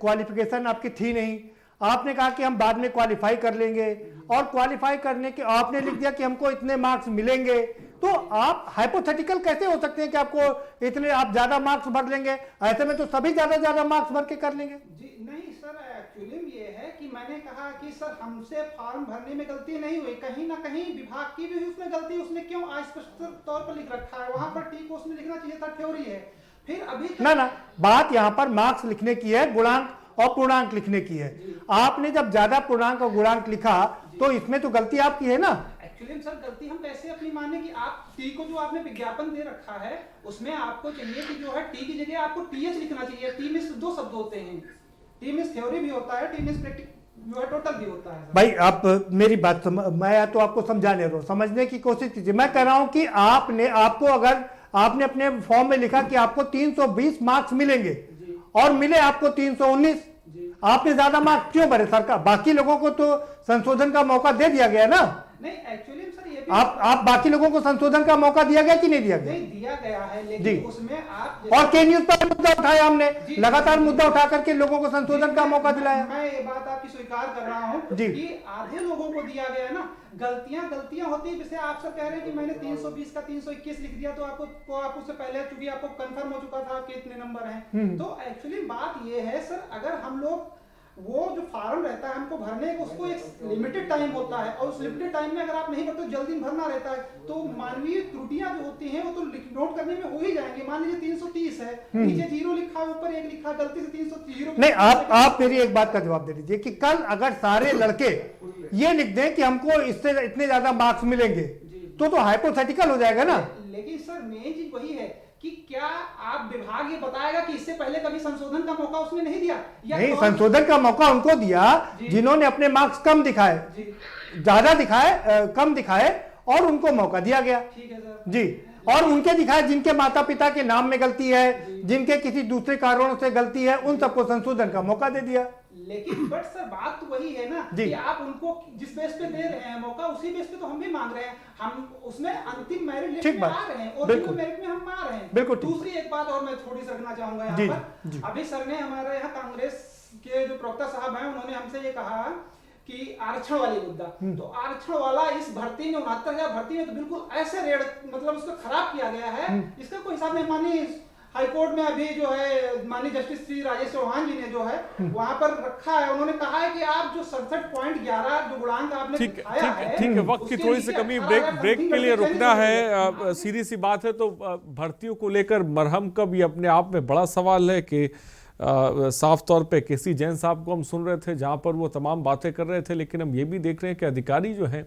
क्वालिफिकेशन आपकी थी नहीं, आपने कहा कि हम बाद में क्वालिफाई कर लेंगे, और क्वालिफाई करने के आपने लिख दिया कि हमको इतने मार्क्स मिलेंगे। तो आप हाइपोथेटिकल कैसे हो सकते हैं कि आपको इतने आप ज्यादा मार्क्स भर लेंगे? ऐसे में तो सभी ज्यादा मार्क्स भर के कर लेंगे। जी नहीं सर, एक्चुअली ये है कि मैंने कहा कि सर हमसे फॉर्म भरने में गलती नहीं हुई, कहीं ना कहीं विभाग की भी उसमें गलती। उसने क्यों अस्पष्ट तौर पर लिख रखा है, वहां पर ठीक उसने लिखना चाहिए था थ्योरी है। फिर अभी ना बात यहाँ पर मार्क्स लिखने की है, गुणांक और पूर्णांक लिखने की है। आपने जब ज्यादा पूर्णांक और गुणांक लिखा तो इसमें तो गलती आपकी है ना। एक्चुअली सर गलती हम कैसे अपनी माने कि आप टी को जो आपने विज्ञापन दे रखा है उसमें आपको चाहिए कि जो है टी की जगह आपको टीएच लिखना चाहिए। टी में 2 शब्द होते हैं, टी में थ्योरी भी होता है, टी में प्रैक्टिकल जो है टोटल भी होता है। भाई आप मेरी बात मैं तो आपको समझाने रहा हूं, समझने की कोशिश कीजिए। मैं कह रहा हूं कि अगर आपने अपने फॉर्म में लिखा कि आपको 320 मार्क्स मिलेंगे और मिले आपको 319, आपने ज्यादा मार्क्स क्यों भरे? सरकार बाकी लोगों को तो संशोधन का मौका दे दिया गया ना। नहीं एक्चुअली सर ये भी आप बाकी लोगों को संशोधन का मौका दिया गया कि नहीं दिया गया? नहीं दिया गया है, लेकिन उसमें आप और के न्यूज पर मुद्दा उठाया हमने, लगातार मुद्दा उठा करके लोगों को संशोधन का मौका दिलाया। मैं ये बात आपकी स्वीकार कर रहा हूँ कि आधे लोगों को दिया गया ना। गलतियां होती है। जैसे आप सर कह रहे हैं कि मैंने 320 का 321 लिख दिया, तो आपको उससे पहले चूंकि आपको कंफर्म हो चुका था कि इतने नंबर हैं। तो एक्चुअली बात ये है सर, अगर हम लोग वो जो फॉर्म रहता है हमको भरने का, उसको एक लिमिटेड टाइम होता है, और उस लिमिटेड टाइम में अगर आप नहीं भरते जल्दी भरना रहता है, तो मानवीय त्रुटियां जो होती हैं वो तो नोट करने में हो ही जाएंगी। मान लीजिए 330 है, नीचे 0 लिखा है, ऊपर 1 लिखा, गलती से 330 नहीं। आप मेरी एक बात का जवाब दे दीजिए कि कल अगर सारे लड़के ये लिख दें कि हमको इससे इतने ज्यादा मार्क्स मिलेंगे, तो हाइपोथेटिकल हो जाएगा ना। लेकिन सर मेन चीज वही है कि क्या आप विभाग ये बताएगा कि इससे पहले कभी संशोधन का मौका उसने नहीं दिया? नहीं, संशोधन का मौका उनको दिया जिन्होंने अपने मार्क्स कम दिखाए, ज्यादा दिखाए, कम दिखाए, और उनको मौका दिया गया। ठीक है सर जी, और उनके दिखाए जिनके माता पिता के नाम में गलती है, जिनके किसी दूसरे कारणों से गलती है, उन सबको संशोधन का मौका दे दिया। लेकिन बट सर बात तो वही है ना कि आप उनको जिस बेस पे दे रहे हैं मौका, उसी बेस पे तो हम भी मांग रहे हैं। हम उसमें अंतिम मेरिट लिस्ट में आ रहे हैं और मेरिट में हम आ रहे हैं। बिल्कुल। दूसरी एक बात और मैं थोड़ी सी रखना चाहूंगा यहाँ पर। अभी सर ने हमारे यहाँ कांग्रेस के जो प्रवक्ता साहब हैं, उन्होंने हमसे ये कहा कि आरक्षण वाली मुद्दा, तो आरक्षण वाला इस भर्ती में 69,000 भर्ती में तो बिल्कुल ऐसे रेड मतलब उसको खराब किया गया है, इसका कोई हिसाब नहीं। माननीय हाईकोर्ट में अभी जो है माननीय जस्टिस श्री राजेश चौहान जी ने जो है वहां पर रखा है, उन्होंने कहा है कि आप जो 67.11 जो गुणांक आपने दिखाया है, ठीक है, वक्त की थोड़ी सी कमी, ब्रेक के लिए रुकना है। सीधी सी बात है, तो भर्तियों को लेकर मरहम का भी अपने आप में बड़ा सवाल है कि साफ तौर पे केसी जैन साहब को हम सुन रहे थे जहां पर वो तमाम बातें कर रहे थे, लेकिन हम ये भी देख रहे हैं कि अधिकारी जो हैं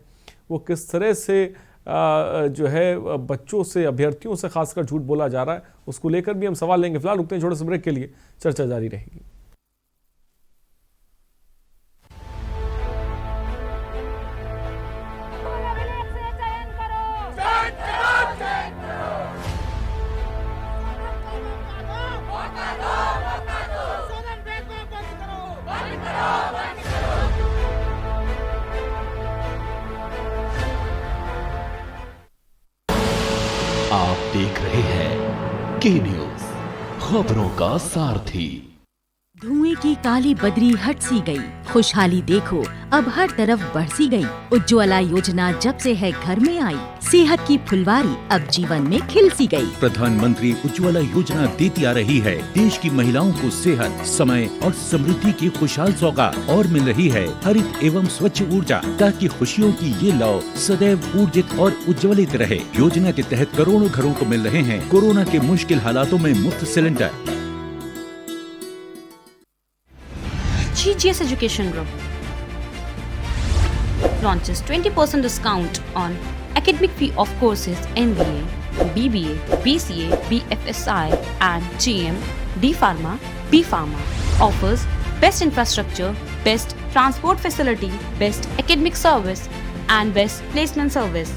वो किस तरह से जो है बच्चों से, अभ्यर्थियों से खासकर झूठ बोला जा रहा है, उसको लेकर भी हम सवाल लेंगे। फिलहाल रुकते हैं छोटे से ब्रेक के लिए, चर्चा जारी रहेगी। के न्यूज, खबरों का सारथी। धुएं की काली बदरी हट सी गई, खुशहाली देखो अब हर तरफ बरसी गई। उज्ज्वला योजना जब से है घर में आई, सेहत की फुलवारी अब जीवन में खिल सी गई। प्रधानमंत्री उज्ज्वला योजना देती आ रही है देश की महिलाओं को सेहत, समय और समृद्धि की खुशहाल सौगात और मिल रही है हरित एवं स्वच्छ ऊर्जा, ताकि खुशियों की ये लौ सदैव ऊर्जित और उज्ज्वलित रहे। योजना के तहत करोड़ों घरों को मिल रहे हैं कोरोना के मुश्किल हालातों में मुफ्त cylinder. GGS Education Group launches 20% discount on academic fee of courses MBA, BBA, BCA, BFSI and GM, D Pharma, B Pharma. Offers best infrastructure, best transport facility, best academic service and best placement service.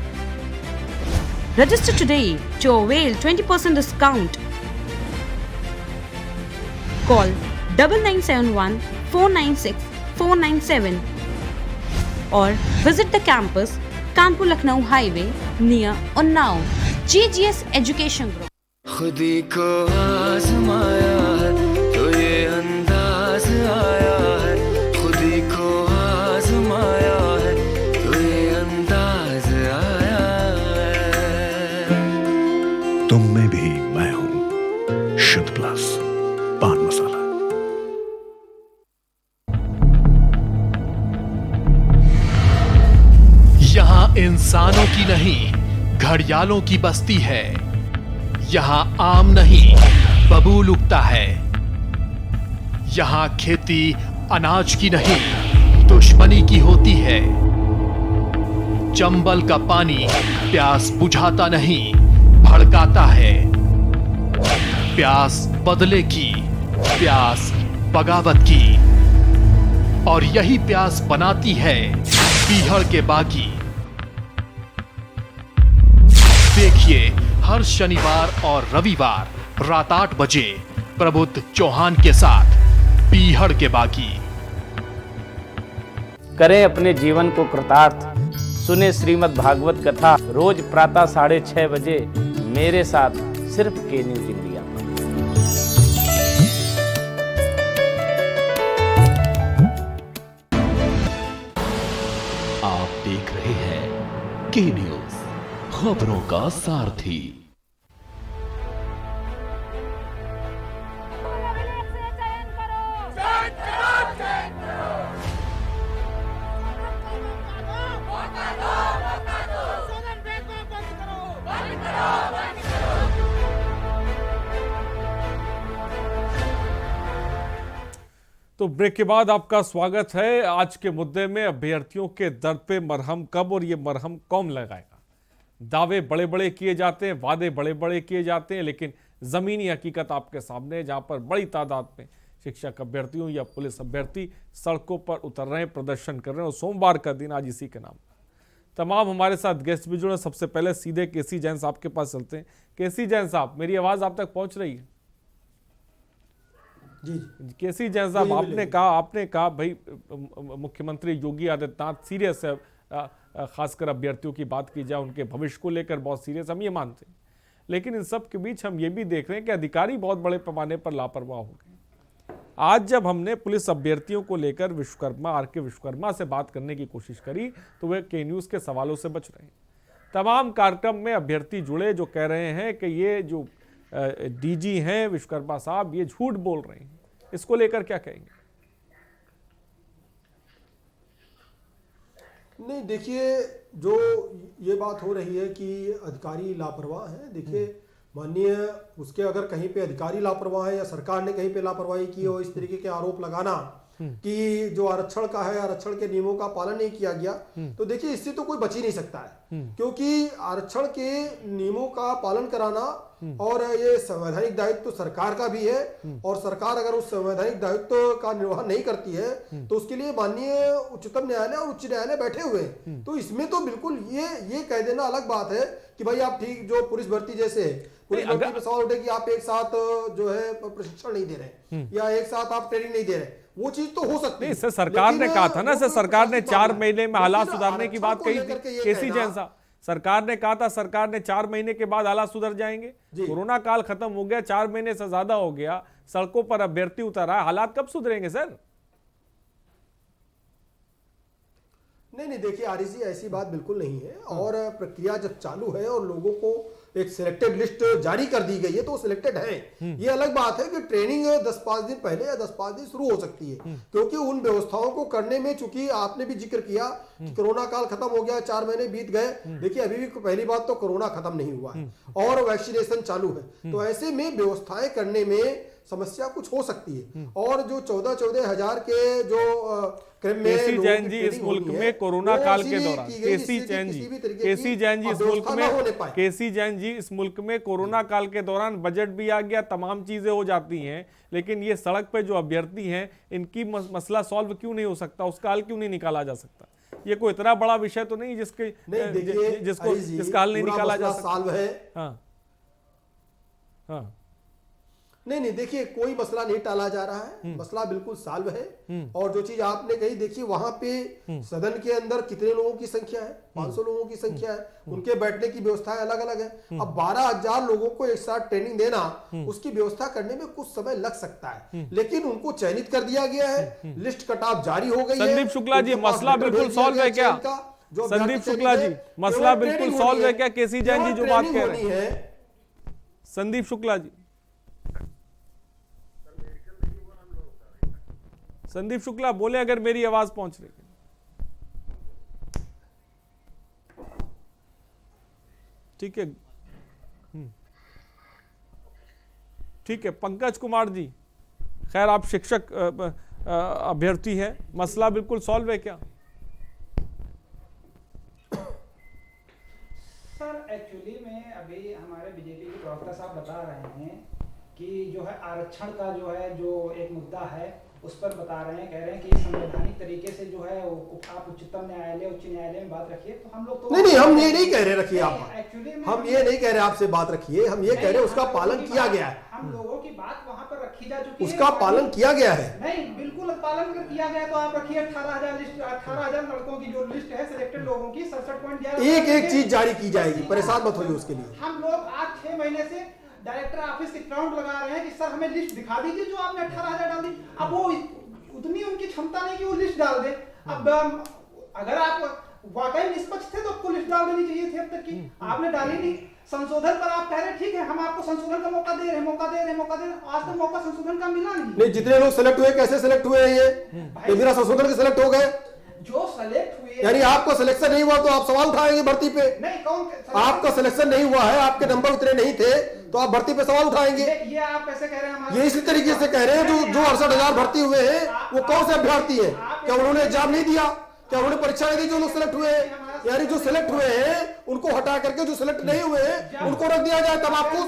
Register today to avail 20% discount. Call 9971 496 497 or visit the campus Kanpur Lucknow highway near Unnao. GGS Education Group। खुदी को आजमाया है तो ये अंदाज आया है, खुदी को आजमाया है तो ये अंदाज आया है। तुम में भी मैं हूँ, शुद्ध प्लस पान मसाला। यहाँ इंसानों की नहीं घड़ियालों की बस्ती है। यहाँ आम नहीं बबूल उगता है। यहाँ खेती अनाज की नहीं दुश्मनी की होती है। चंबल का पानी प्यास बुझाता नहीं भड़काता है। प्यास बदले की, प्यास बगावत की, और यही प्यास बनाती है पीहड़ के बागी। देखिए हर शनिवार और रविवार रात 8 बजे प्रबुद्ध चौहान के साथ पीहड़ के बागी। करें अपने जीवन को कृतार्थ, सुने श्रीमद् भागवत कथा रोज प्रातः 6:30 बजे मेरे साथ सिर्फ के न्यूज इंडिया पर। आप देख रहे हैं के न्यूज, खबरों का सारथी। तो ब्रेक के बाद आपका स्वागत है। आज के मुद्दे में अभ्यर्थियों के दर्द पे मरहम कब और ये मरहम कौन लगाएगा। दावे बड़े बड़े किए जाते हैं, वादे बड़े बड़े किए जाते हैं, लेकिन ज़मीनी हकीकत आपके सामने है, जहां पर बड़ी तादाद में शिक्षक अभ्यर्थियों या पुलिस अभ्यर्थी सड़कों पर उतर रहे हैं, प्रदर्शन कर रहे हैं। और सोमवार का दिन आज इसी के नाम। तमाम हमारे साथ गेस्ट भी जुड़े। सबसे पहले सीधे केसी जैन साहब के पास चलते हैं। केसी जैन साहब, मेरी आवाज़ आप तक पहुँच रही है? जी केसी जैन साहब, आपने कहा भाई मुख्यमंत्री योगी आदित्यनाथ सीरियस है, खासकर अभ्यर्थियों की बात की जाए उनके भविष्य को लेकर बहुत सीरियस, हम ये मानते हैं। लेकिन इन सब के बीच हम ये भी देख रहे हैं कि अधिकारी बहुत बड़े पैमाने पर लापरवाह हो गए। आज जब हमने पुलिस अभ्यर्थियों को लेकर विश्वकर्मा आर.के. विश्वकर्मा से बात करने की कोशिश करी तो वे के न्यूज़ के सवालों से बच रहे हैं। तमाम कार्यक्रम में अभ्यर्थी जुड़े जो कह रहे हैं कि ये जो डीजी हैं विश्वकर्मा साहब, ये झूठ बोल रहे हैं। इसको लेकर क्या कहेंगे? नहीं, देखिए, जो ये बात हो रही है कि अधिकारी लापरवाह है, देखिए माननीय उसके अगर कहीं पे अधिकारी लापरवाह है या सरकार ने कहीं पे लापरवाही की हो, इस तरीके के आरोप लगाना कि जो आरक्षण का है, आरक्षण के नियमों का पालन नहीं किया गया, तो देखिए इससे तो कोई बच ही नहीं सकता है। क्योंकि आरक्षण के नियमों का पालन कराना और ये संवैधानिक दायित्व तो सरकार का भी है, और सरकार अगर उस संवैधानिक दायित्व का निर्वहन नहीं करती है तो उसके लिए माननीय उच्चतम न्यायालय और उच्च न्यायालय बैठे हुए हैं। तो इसमें तो बिल्कुल ये कह देना अलग बात है कि भाई आप ठीक, जो पुलिस भर्ती जैसे पुलिस भर्ती पे सवाल उठे कि आप एक साथ जो है प्रशिक्षण नहीं दे रहे या एक साथ आप ट्रेनिंग नहीं दे रहे, वो चीज तो हो सकती है। सर सरकार ने कहा था ना, सर सरकार ने 4 महीने में हालात सुधारने की बात कही थी। केसी जैन साहब, सरकार ने कहा था, सरकार ने 4 महीने के बाद हालात सुधर जाएंगे। कोरोना काल खत्म हो गया, 4 महीने से ज्यादा हो गया, सड़कों पर अभ्यर्थी उतर रहा है, हालात कब सुधरेंगे सर? नहीं देखिए आरिफ जी, ऐसी बात बिल्कुल नहीं है। और प्रक्रिया जब चालू है और लोगों को एक सिलेक्टेड लिस्ट जारी कर दी गई है तो सिलेक्टेड है। ये अलग बात है कि ट्रेनिंग 10-5 दिन पहले या 10-5 दिन शुरू हो सकती है, क्योंकि उन व्यवस्थाओं को करने में, चूंकि आपने भी जिक्र किया कि कोरोना काल खत्म हो गया, 4 महीने बीत गए। देखिए अभी भी पहली बात तो कोरोना खत्म नहीं हुआ है और वैक्सीनेशन चालू है, तो ऐसे में व्यवस्थाएं करने में समस्या कुछ हो सकती है। और जो 14 हजार के जो केसी जैन जी इस मुल्क में कोरोना काल के दौरान, केसी जैन जी इस मुल्क में कोरोना काल के दौरान बजट भी आ गया, तमाम चीजें हो जाती हैं, लेकिन ये सड़क पे जो अभ्यर्थी हैं इनकी मसला सॉल्व क्यों नहीं हो सकता, उसका हल क्यों नहीं निकाला जा सकता? ये कोई इतना बड़ा विषय तो नहीं जिसका हल नहीं निकाला जा सकता। हाँ नहीं देखिए कोई मसला नहीं टाला जा रहा है, मसला बिल्कुल सॉल्व है। और जो चीज आपने कही, देखिए वहां पे सदन के अंदर कितने लोगों की संख्या है, 500 लोगों की संख्या है, उनके बैठने की व्यवस्थाएं अलग अलग है। अब 12,000 लोगों को एक साथ ट्रेनिंग देना, उसकी व्यवस्था करने में कुछ समय लग सकता है, लेकिन उनको चयनित कर दिया गया है, लिस्ट कटऑफ जारी हो गई है। संदीप शुक्ला जी, मसला बिल्कुल सॉल्व है क्या? संदीप शुक्ला जी, मसला बिल्कुल सॉल्व है क्या? केसी जैन जी जो बात कह रहे हैं, संदीप शुक्ला जी, संदीप शुक्ला बोले अगर मेरी आवाज पहुंच रही है। ठीक है, ठीक है। पंकज कुमार जी, खैर आप शिक्षक अभ्यर्थी हैं, मसला बिल्कुल सॉल्व है क्या? सर एक्चुअली में अभी हमारे बीजेपी के प्रवक्ता साहब बता रहे हैं कि जो है आरक्षण का जो एक मुद्दा है उस पर बता रहे हैं, कह रहे हैं कि संवैधानिक तरीके से जो है आप उच्चतम न्यायालय, उच्च न्यायालय में बात रखिए। तो हम लोग तो नहीं हम ये नहीं कह रहे रखिए आप, हम ये नहीं कह रहे आपसे बात रखिए, हम ये कह रहे उसका पालन किया गया है। हम लोगों की बात वहाँ पर रखी जा चुकी है, उसका पालन किया गया है। नहीं बिल्कुल पालन किया गया, तो आप रखिए 18,000 लड़कों की जो लिस्ट है सिलेक्टेड लोगों की, 67.11 एक चीज जारी की जाएगी, परेशान मत होइए उसके लिए। हम लोग आज 6 महीने से डायरेक्टर ऑफिस के ग्राउंड लगा रहे हैं कि सर हमें लिस्ट दिखा दीजिए जो आपने 18,000 डाल दी। अब वो उतनी उनकी क्षमता नहीं कि वो लिस्ट डाल दे। अब अगर आप वाकई निष्पक्ष थे तो आपको लिस्ट डाल देनी चाहिए थी अब तक की, आपने डाली नहीं। संशोधन पर आप कह रहे ठीक है, हम आपको संशोधन का मौका दे रहे हैं, आज तक मौका संशोधन का मिला नहीं। जितने लोग सिलेक्ट हुए, कैसे सिलेक्ट हुए हैं ये बिना संशोधन के सिलेक्ट हो गए? जो सिलेक्ट हुए, यानी आपका सिलेक्शन नहीं हुआ तो आप सवाल उठाएंगे भर्ती पे? नहीं, कौन आपका सिलेक्शन नहीं हुआ है, आपके नंबर उतने नहीं थे तो आप भर्ती पे सवाल उठाएंगे? ये आप कैसे कह रहे हैं? ये इसी तरीके से कह रहे हैं जो 68,000 भर्ती हुए हैं वो कौन से अभ्यर्थी है? क्या उन्होंने एग्जाम नहीं दिया? क्या उन्होंने परीक्षा नहीं दी जो लोग सिलेक्ट हुए हैं? यानी जो सिलेक्ट हुए हैं उनको हटा करके जो सिलेक्ट नहीं हुए हैं उनको रख दिया जाए तब आपको,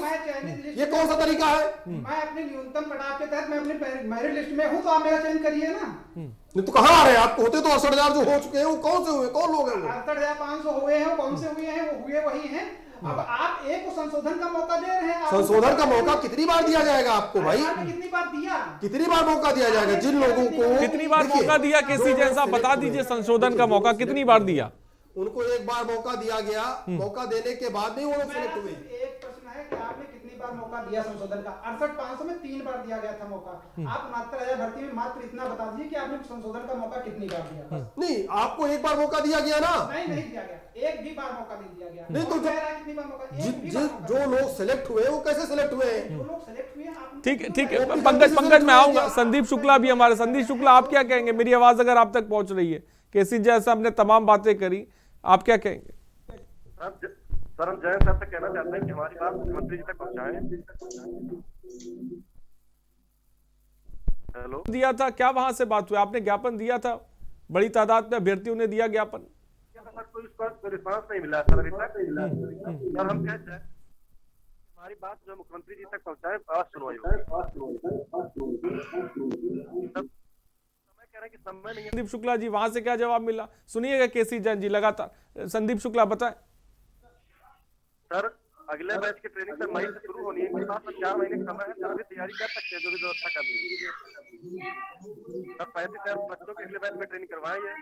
ये कौन सा तरीका है? मैं अपने न्यूनतम कटाव के तहत मैं अपने मेरिट लिस्ट में हूँ तो आप मेरा चयन करिए ना। नहीं तो कहाँ आ रहे हैं आपको? होते तो 68,000 जो हो चुके हैं वो कौन से हुए, कौन लोग हैं? 68,500 हुए हैं, कौन से हुए हैं? वो हुए वही हैं। अब आप एक को संशोधन का मौका दे रहे हैं। संशोधन का मौका कितनी बार दिया जाएगा आपको भाई? कितनी बार दिया? कितनी बार मौका दिया जाएगा जिन लोगों को? कितनी बार मौका दिया केसी जैन साहब, बता दीजिए संशोधन का मौका कितनी बार दिया? उनको एक बार मौका दिया गया, मौका देने के बाद नहीं वो लोग सिलेक्ट हुए। एक प्रश्न है कि आपने कितनी बार मौका दिया संशोधन का? 68,500 में 3 बार दिया गया था मौका। आप 69,000 भर्ती में मात्र इतना बता दीजिए कि आपने संशोधन का मौका कितनी बार दिया? नहीं, आपको एक बार मौका दिया गया ना? नहीं दिया गया, एक भी बार मौका नहीं दिया गया। नहीं तो कितनी बार मौका? जो लोग सिलेक्ट हुए वो कैसे सिलेक्ट हुए? जो लोग सिलेक्ट हुए, ठीक है। पंकज मैं आऊंगा। संदीप शुक्ला भी हमारे, संदीप शुक्ला आप क्या कहेंगे? मेरी आवाज अगर आप तक पहुंच रही है, केसी जैन साहब ने तमाम बातें करी, आप क्या कहेंगे? सर हम जयंत साहब से कहना चाहते हैं कि हमारी बात मुख्यमंत्री जी तक पहुंचाएं। हेलो, दिया था क्या, वहां से बात हुई? आपने ज्ञापन दिया था, बड़ी तादाद में अभ्यर्थियों ने दिया ज्ञापन, कोई रिस्पॉन्स नहीं मिला सर अभी तक। सर हम कहते हैं हमारी बात जो मुख्यमंत्री जी तक पहुंचाए, बात सुनवाई। संदीप शुक्ला जी वहां से क्या जवाब मिला सुनिएगा केसी जैन जी लगातार। संदीप शुक्ला बताएं। सर अगले बैच की ट्रेनिंग सर मई से शुरू होनी है, 4 महीने का समय है, सर अभी तैयारी कर सकते हैं जो भी व्यवस्था करनी है। सर 35,000 बच्चों के अगले बैच में ट्रेनिंग करवाएंगे।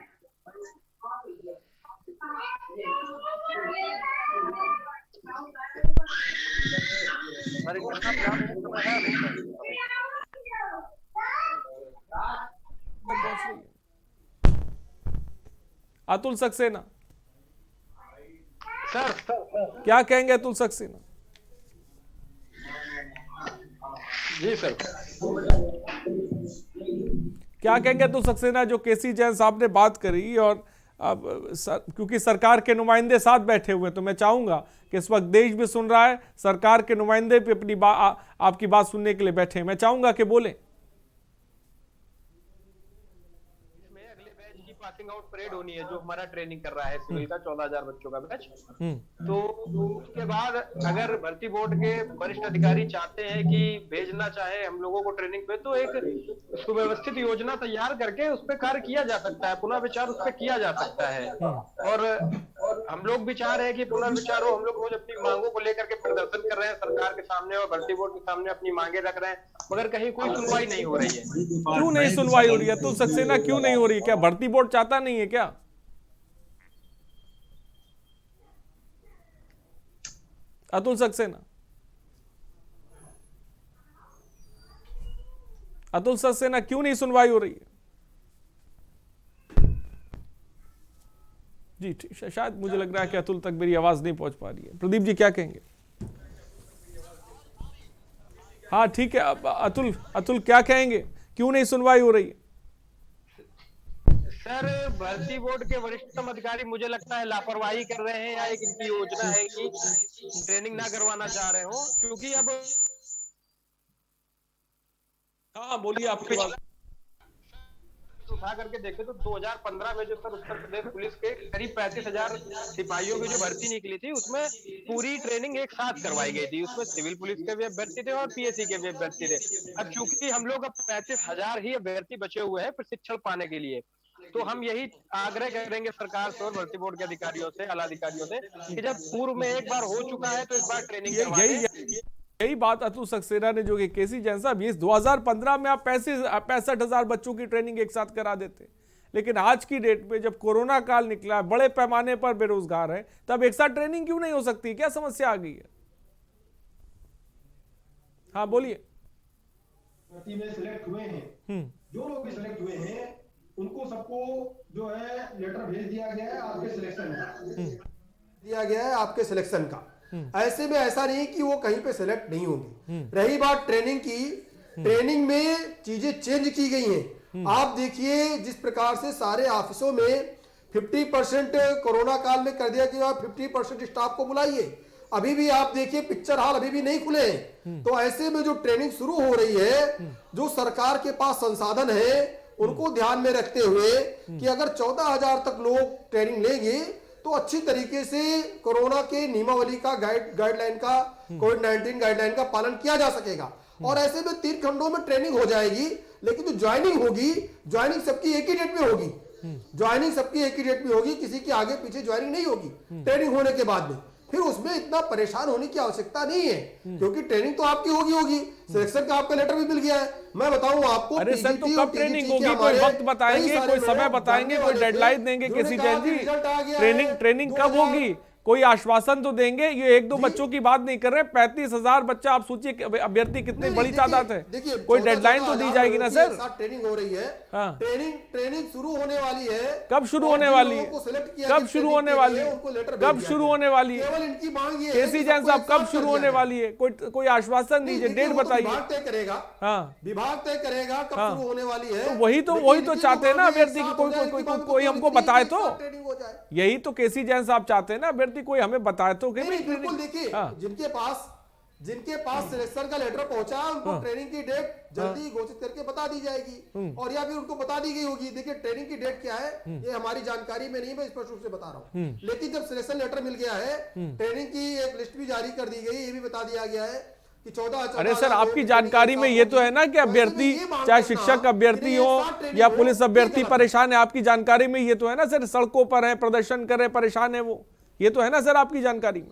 अतुल सक्सेना, सर क्या कहेंगे अतुल सक्सेना? जी सर, क्या कहेंगे अतुल सक्सेना जो केसी जैन साहब ने बात करी? और अब क्योंकि सरकार के नुमाइंदे साथ बैठे हुए, तो मैं चाहूंगा कि इस वक्त देश भी सुन रहा है, सरकार के नुमाइंदे भी अपनी आपकी बात सुनने के लिए बैठे हैं। मैं चाहूंगा कि बोलें। पासिंग आउट परेड होनी है, जो हमारा ट्रेनिंग कर रहा है सिविल का 14,000 बच्चों का बैच। तो उसके बाद अगर भर्ती बोर्ड के वरिष्ठ अधिकारी चाहते हैं कि भेजना चाहे हम लोगों को ट्रेनिंग पे, तो एक सुव्यवस्थित योजना तैयार करके उस पर कार्य किया जा सकता है, पुनः विचार उस पर किया जा सकता है। और हम लोग भी चाह रहे हैं कि पुनः विचार हो। हम लोग रोज अपनी मांगों को लेकर के प्रदर्शन कर रहे हैं सरकार के सामने और भर्ती बोर्ड के सामने अपनी मांगे रख रहे हैं, मगर कहीं कोई सुनवाई नहीं हो रही है। क्यों नहीं सुनवाई हो रही है अतुल सक्सेना? क्यों नहीं हो रही है? क्या भर्ती बोर्ड चाहता नहीं है क्या? अतुल सक्सेना, अतुल सक्सेना क्यों नहीं सुनवाई हो रही है? जी ठीक, शायद मुझे लग रहा है कि अतुल तक मेरी आवाज नहीं पहुंच पा रही है। प्रदीप जी क्या कहेंगे? हाँ ठीक है, अब अतुल क्या कहेंगे, क्यों नहीं सुनवाई हो रही है? सर भर्ती बोर्ड के वरिष्ठतम अधिकारी मुझे लगता है लापरवाही कर रहे हैं, या एक इनकी योजना है कि ट्रेनिंग ना करवाना चाह रहे हो, क्योंकि अब हाँ बोलिए आपकी बात। उठा करके देखे तो 2015 में जो सर उत्तर प्रदेश पुलिस के करीब 35,000 सिपाहियों की जो भर्ती निकली थी, उसमें पूरी ट्रेनिंग एक साथ करवाई गई थी। उसमें सिविल पुलिस के भी अभ्यर्थी थे और पीएससी के भी अभ्यर्थी थे। अब चूंकि हम लोग अब 35,000 ही अभ्यर्थी बचे हुए हैं प्रशिक्षण पाने के लिए, तो हम यही आग्रह करेंगे सरकार से और भर्ती बोर्ड के अधिकारियों से, आला अधिकारियों से, कि जब पूर्व में एक बार हो चुका है तो इस बार ट्रेनिंग यही बात अतुल सक्सेना ने जो कि केसी जैन साहब, ये 2015 में आप 65,000 बच्चों की ट्रेनिंग एक साथ करा देते, लेकिन आज की डेट में जब कोरोना काल निकला, बड़े पैमाने पर बेरोजगार है, तब एक साथ ट्रेनिंग क्यों नहीं हो सकती? क्या समस्या आ गई है? हाँ बोलिए। भर्ती में सिलेक्ट हुए हैं, जो लोग भी सिलेक्ट हुए हैं उनको सबको जो है लेटर भेज दिया गया है आपके सिलेक्शन का, दिया गया है आपके सिलेक्शन का। ऐसे में ऐसा नहीं कि वो कहीं पे सिलेक्ट नहीं होंगे। रही बात ट्रेनिंग की, ट्रेनिंग में चीजें चेंज की गई हैं। आप देखिए जिस प्रकार से सारे ऑफिसों में 50% कोरोना काल में कर दिया कि आप 50% स्टाफ को बुलाइए। अभी भी आप देखिए पिक्चर हॉल अभी भी नहीं खुले हैं। तो ऐसे में जो ट्रेनिंग शुरू हो रही है, जो सरकार के पास संसाधन है उनको ध्यान में रखते हुए कि अगर 14,000 तक लोग ट्रेनिंग लेंगे तो अच्छी तरीके से कोरोना के नियमावली का गाइडलाइन का, कोविड-19 गाइडलाइन का पालन किया जा सकेगा। और ऐसे में 3 खंडों में ट्रेनिंग हो जाएगी, लेकिन जो ज्वाइनिंग होगी, ज्वाइनिंग सबकी एक ही डेट में होगी। ज्वाइनिंग सबकी एक ही डेट में होगी, किसी की आगे पीछे ज्वाइनिंग नहीं होगी ट्रेनिंग होने के बाद में। फिर उसमें इतना परेशान होने की आवश्यकता नहीं है, क्योंकि ट्रेनिंग तो आपकी होगी। सिलेक्शन का आपका लेटर भी मिल गया है। मैं बताऊं आपको, अरे सर तो कब ट्रेनिंग होगी? कोई वक्त बताएंगे, कोई समय बताएंगे, कोई डेडलाइन देंगे केसी जैन जी? ट्रेनिंग कब होगी? कोई आश्वासन तो देंगे। ये 1-2 बच्चों की बात नहीं कर रहे, 35,000 बच्चा। आप सोचिए अभ्यर्थी कितनी बड़ी तादाद है। कोई डेडलाइन तो दी जाएगी ना सर? ट्रेनिंग हो रही है। हाँ। ट्रेनिंग शुरू होने वाली है। कब शुरू होने वाली है? कब शुरू होने वाली है? कब शुरू होने वाली है? केवल इनकी मांग ये है केसी जैन साहब कब शुरू होने वाली है? कोई आश्वासन दीजिए, डेट बताइए। विभाग तय करेगा। हाँ, विभाग तय करेगा कब शुरू होने वाली है। वही तो चाहते हैं ना अभ्यर्थी की कोई हमको बताए तो। यही तो केसी जैन साहब चाहते हैं ना, अभ्यर्थी कोई हमें बताए तो। बिल्कुल देखिए, जिनके पास सिलेक्शन का लेटर पहुंचा उनको ट्रेनिंग की डेट जल्दी घोषित करके बता दी जाएगी, और या फिर उनको बता दी गई होगी। देखिए ट्रेनिंग की डेट क्या है ये हमारी जानकारी में नहीं, मैं स्पष्ट रूप से बता रहा हूँ। लेकिन जब सिलेक्शन लेटर मिल गया है, ट्रेनिंग की एक लिस्ट भी जारी कर दी गई, ये भी बता दिया गया है कि 14। अरे सर आपकी जानकारी में ये तो है ना कि अभ्यर्थी, चाहे शिक्षक अभ्यर्थी हो या पुलिस अभ्यर्थी, परेशान है। आपकी जानकारी में ये तो है ना सर, सड़कों पर है, प्रदर्शन कर रहे, परेशान है वो। ये तो है ना सर आपकी जानकारी में,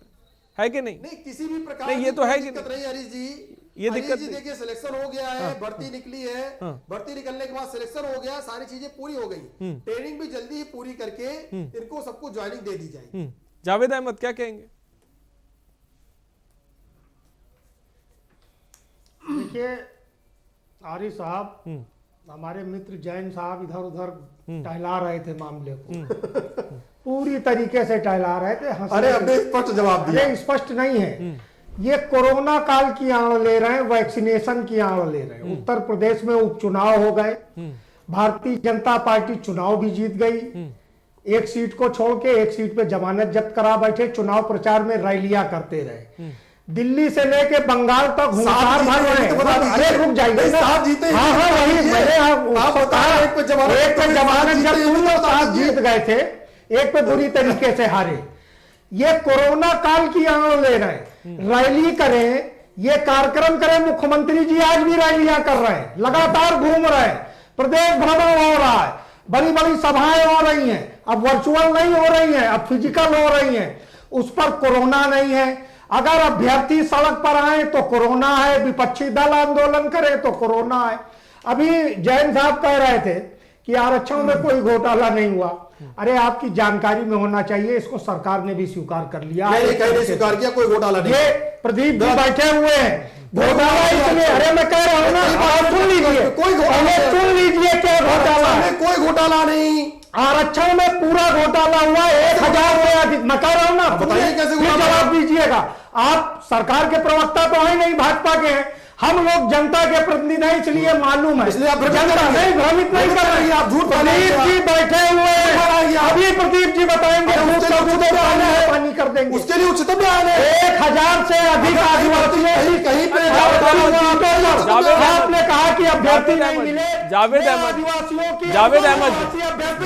है कि नहीं? नहीं, किसी भी प्रकार नहीं, ये तो है कि नहीं हरीश जी, ये दिक्कत जी देखिए सिलेक्शन हो गया है, भर्ती निकली है, भर्ती निकलने के बाद सिलेक्शन हो गया, सारी चीजें पूरी हो गई, ट्रेनिंग भी जल्दी ही पूरी करके इनको सबको ज्वाइनिंग दे दी जाएगी। जावेद अहमद क्या कहेंगे? देखिए आरिफ साहब, हमारे मित्र जैन साहब इधर उधर टहला रहे थे मामले को पूरी तरीके से टहला रहे थे। अरे हमने स्पष्ट जवाब दिया। अरे स्पष्ट नहीं है, ये कोरोना काल की आड़ ले रहे हैं, वैक्सीनेशन की आड़ ले रहे हैं। उत्तर प्रदेश में उपचुनाव हो गए, भारतीय जनता पार्टी चुनाव भी जीत गई, एक सीट को छोड़ के एक सीट पे जमानत जब्त करा बैठे, चुनाव प्रचार में रैलियां करते रहे, दिल्ली से लेके बंगाल तक हुंकार भर रहे। अरे रुक जाइए, हाँ हाँ वही मैंने एक पे जमानत जब्त हुई और 7 जीत गए थे, एक पे बुरी तरीके से हारे। ये कोरोना काल की आड़ ले रहे हैं, रैली करें, ये कार्यक्रम करें। मुख्यमंत्री जी आज भी रैलियां कर रहे हैं, लगातार घूम रहे हैं, प्रदेश भ्रमण हो रहा है, बड़ी बड़ी सभाएं हो रही हैं, अब वर्चुअल नहीं हो रही हैं, अब फिजिकल हो रही हैं, उस पर कोरोना नहीं है। अगर अभ्यर्थी सड़क पर आए तो कोरोना है, विपक्षी दल आंदोलन करे तो कोरोना है। अभी जैन साहब कह रहे थे कि आरक्षण में कोई घोटाला नहीं हुआ। अरे आपकी जानकारी में होना चाहिए, इसको सरकार ने भी स्वीकार कर लिया है। स्वीकार किया, कोई घोटाला नहीं। ये प्रदीप जी बैठे हुए हैं, घोटाला इसलिए, अरे मैं कह रहा हूँ ना, आप सुन लीजिए, कोई सुन लीजिए क्या घोटाला है। कोई घोटाला नहीं, आरक्षण में पूरा घोटाला हुआ, 1000 से अधिक। मैं कह रहा हूँ ना, बताइए कैसे जवाब दीजिएगा। आप सरकार के प्रवक्ता तो है नहीं, भाजपा के हैं, हम लोग जनता के प्रतिनिधि हैं, इसलिए मालूम है, इसलिए आप जनता नहीं भ्रमित नहीं कर रही। आप झूठ प्रदीप जी बैठे हुए हैं, अभी प्रदीप जी बताएंगे, पानी कर देंगे। उसके लिए उच्चतम न्यायालय 1000 से अधिक आदिवासियों कहीं पे आपने कहा कि अभ्यर्थी नहीं मिले। जावेद अहमद, आदिवासियों की जावेद अहमद,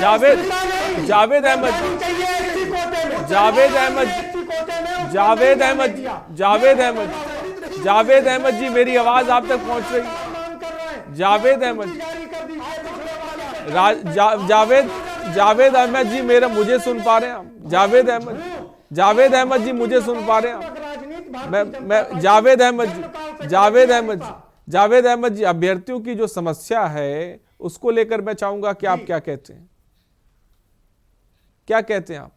जावेद अहमद, जावेद अहमद, जावेद अहमद, जावेद अहमद, जावेद अहमद, जावेद अहमद जी, मेरी आवाज आप तक पहुंच रही है? जावेद अहमद, जावेद जावेद अहमद जी, मेरा मुझे सुन पा रहे हैं आप? जावेद अहमद, जावेद अहमद जी मुझे सुन पा रहे हैं आप? मैं जावेद अहमद जी, जावेद अहमद जी, जावेद अहमद जी, अभ्यर्थियों की जो समस्या है उसको लेकर मैं चाहूंगा कि आप क्या कहते हैं, क्या कहते हैं आप?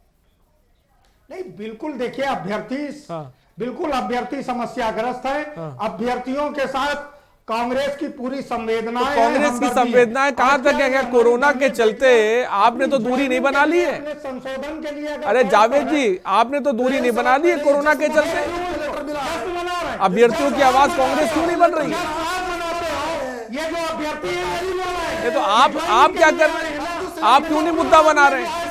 नहीं बिल्कुल, देखिए अभ्यर्थी बिल्कुल अभ्यर्थी समस्याग्रस्त है। अभ्यर्थियों के साथ कांग्रेस की पूरी संवेदना है। कांग्रेस की संवेदनाएं कहां तक है? क्या कोरोना के चलते आपने तो दूरी नहीं बना ली है? संशोधन के लिए अरे जावेद जी, आपने तो दूरी नहीं बना ली है कोरोना के चलते। अभ्यर्थियों की आवाज कांग्रेस क्यों नहीं बन रही है? ये जो अभ्यर्थी है, ये तो आप क्या कर रहे हैं? आप क्यों नहीं मुद्दा बना रहे हैं?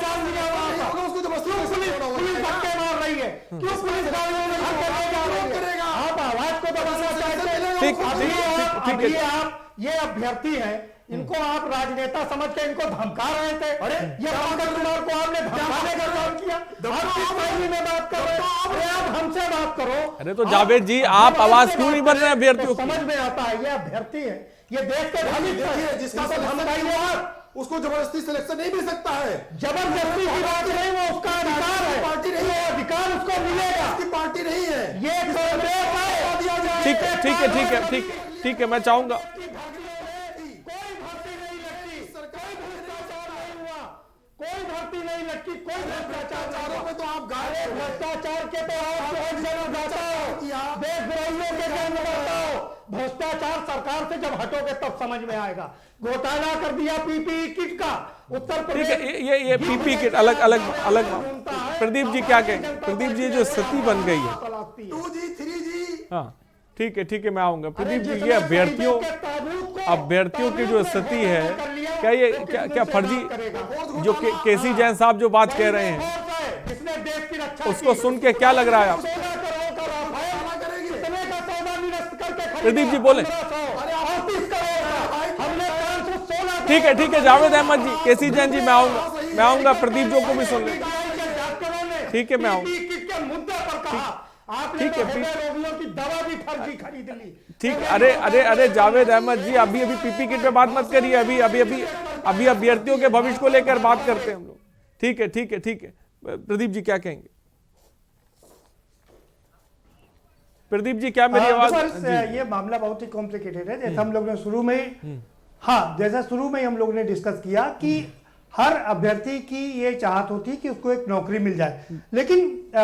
ठीक है, आप ये अभ्यर्थी हैं, इनको आप राजनेता समझ के इनको धमका रहे थे। अरे ये पंकज कुमार को आपने धमकाने का काम किया, आप किस पार्टी में बात कर रहे हो? अरे आप हमसे बात करो। अरे तो जावेद जी, आप आवाज क्यों नहीं बन रहे अभ्यर्थियों? समझ में आता है, ये अभ्यर्थी है, ये देश के जिसका उसको जबरदस्ती सिलेक्शन नहीं मिल सकता है। जबरदस्ती की बात नहीं, वो उसका अधिकार है, पार्टी नहीं है, अधिकार उसको मिलेगा, उसकी पार्टी नहीं है। ये ठीक है, मैं चाहूंगा कोई भर्ती नहीं लगती, कोई भ्रष्टाचार में तो आप गाए, भ्रष्टाचार के तो आप देशद्रोहियों के जन्म बताओ। भ्रष्टाचार सरकार से जब हटोगे तब समझ में आएगा। घोटाला कर दिया पीपीई किट का उत्तर प्रदेश। ठीक है, ये पीपी किट अलग अलग अलग। प्रदीप जी क्या कहें? प्रदीप जी जो स्थिति बन गई है, 2G 3G, हाँ ठीक है, मैं आऊंगा। प्रदीप जी, ये अभ्यर्थियों की जो स्थिति है, क्या ये क्या फर्जी जो केसी जैन साहब जो बात कह रहे हैं, उसको सुन के क्या लग रहा है आप? प्रदीप जी बोले। ठीक है, जावेद अहमद जी, केसी जैन जी, मैं आऊंगा। प्रदीप जी को भी सुन ले। ठीक है, मैं आऊंगा। ठीक है, ठीक। अरे जावेद अहमद जी, अभी पीपी किट पे बात मत करिए। अभी अभ्यर्थियों के भविष्य को लेकर बात करते हैं हम लोग। ठीक है। प्रदीप जी क्या कहेंगे? प्रदीप जी, क्या मेरी आवाज? ये मामला बहुत ही कॉम्प्लिकेटेड है। जैसे हम लोग ने शुरू में जैसा शुरू में हम लोग ने डिस्कस किया कि हर अभ्यर्थी की ये चाहत होती है कि उसको एक नौकरी मिल जाए, लेकिन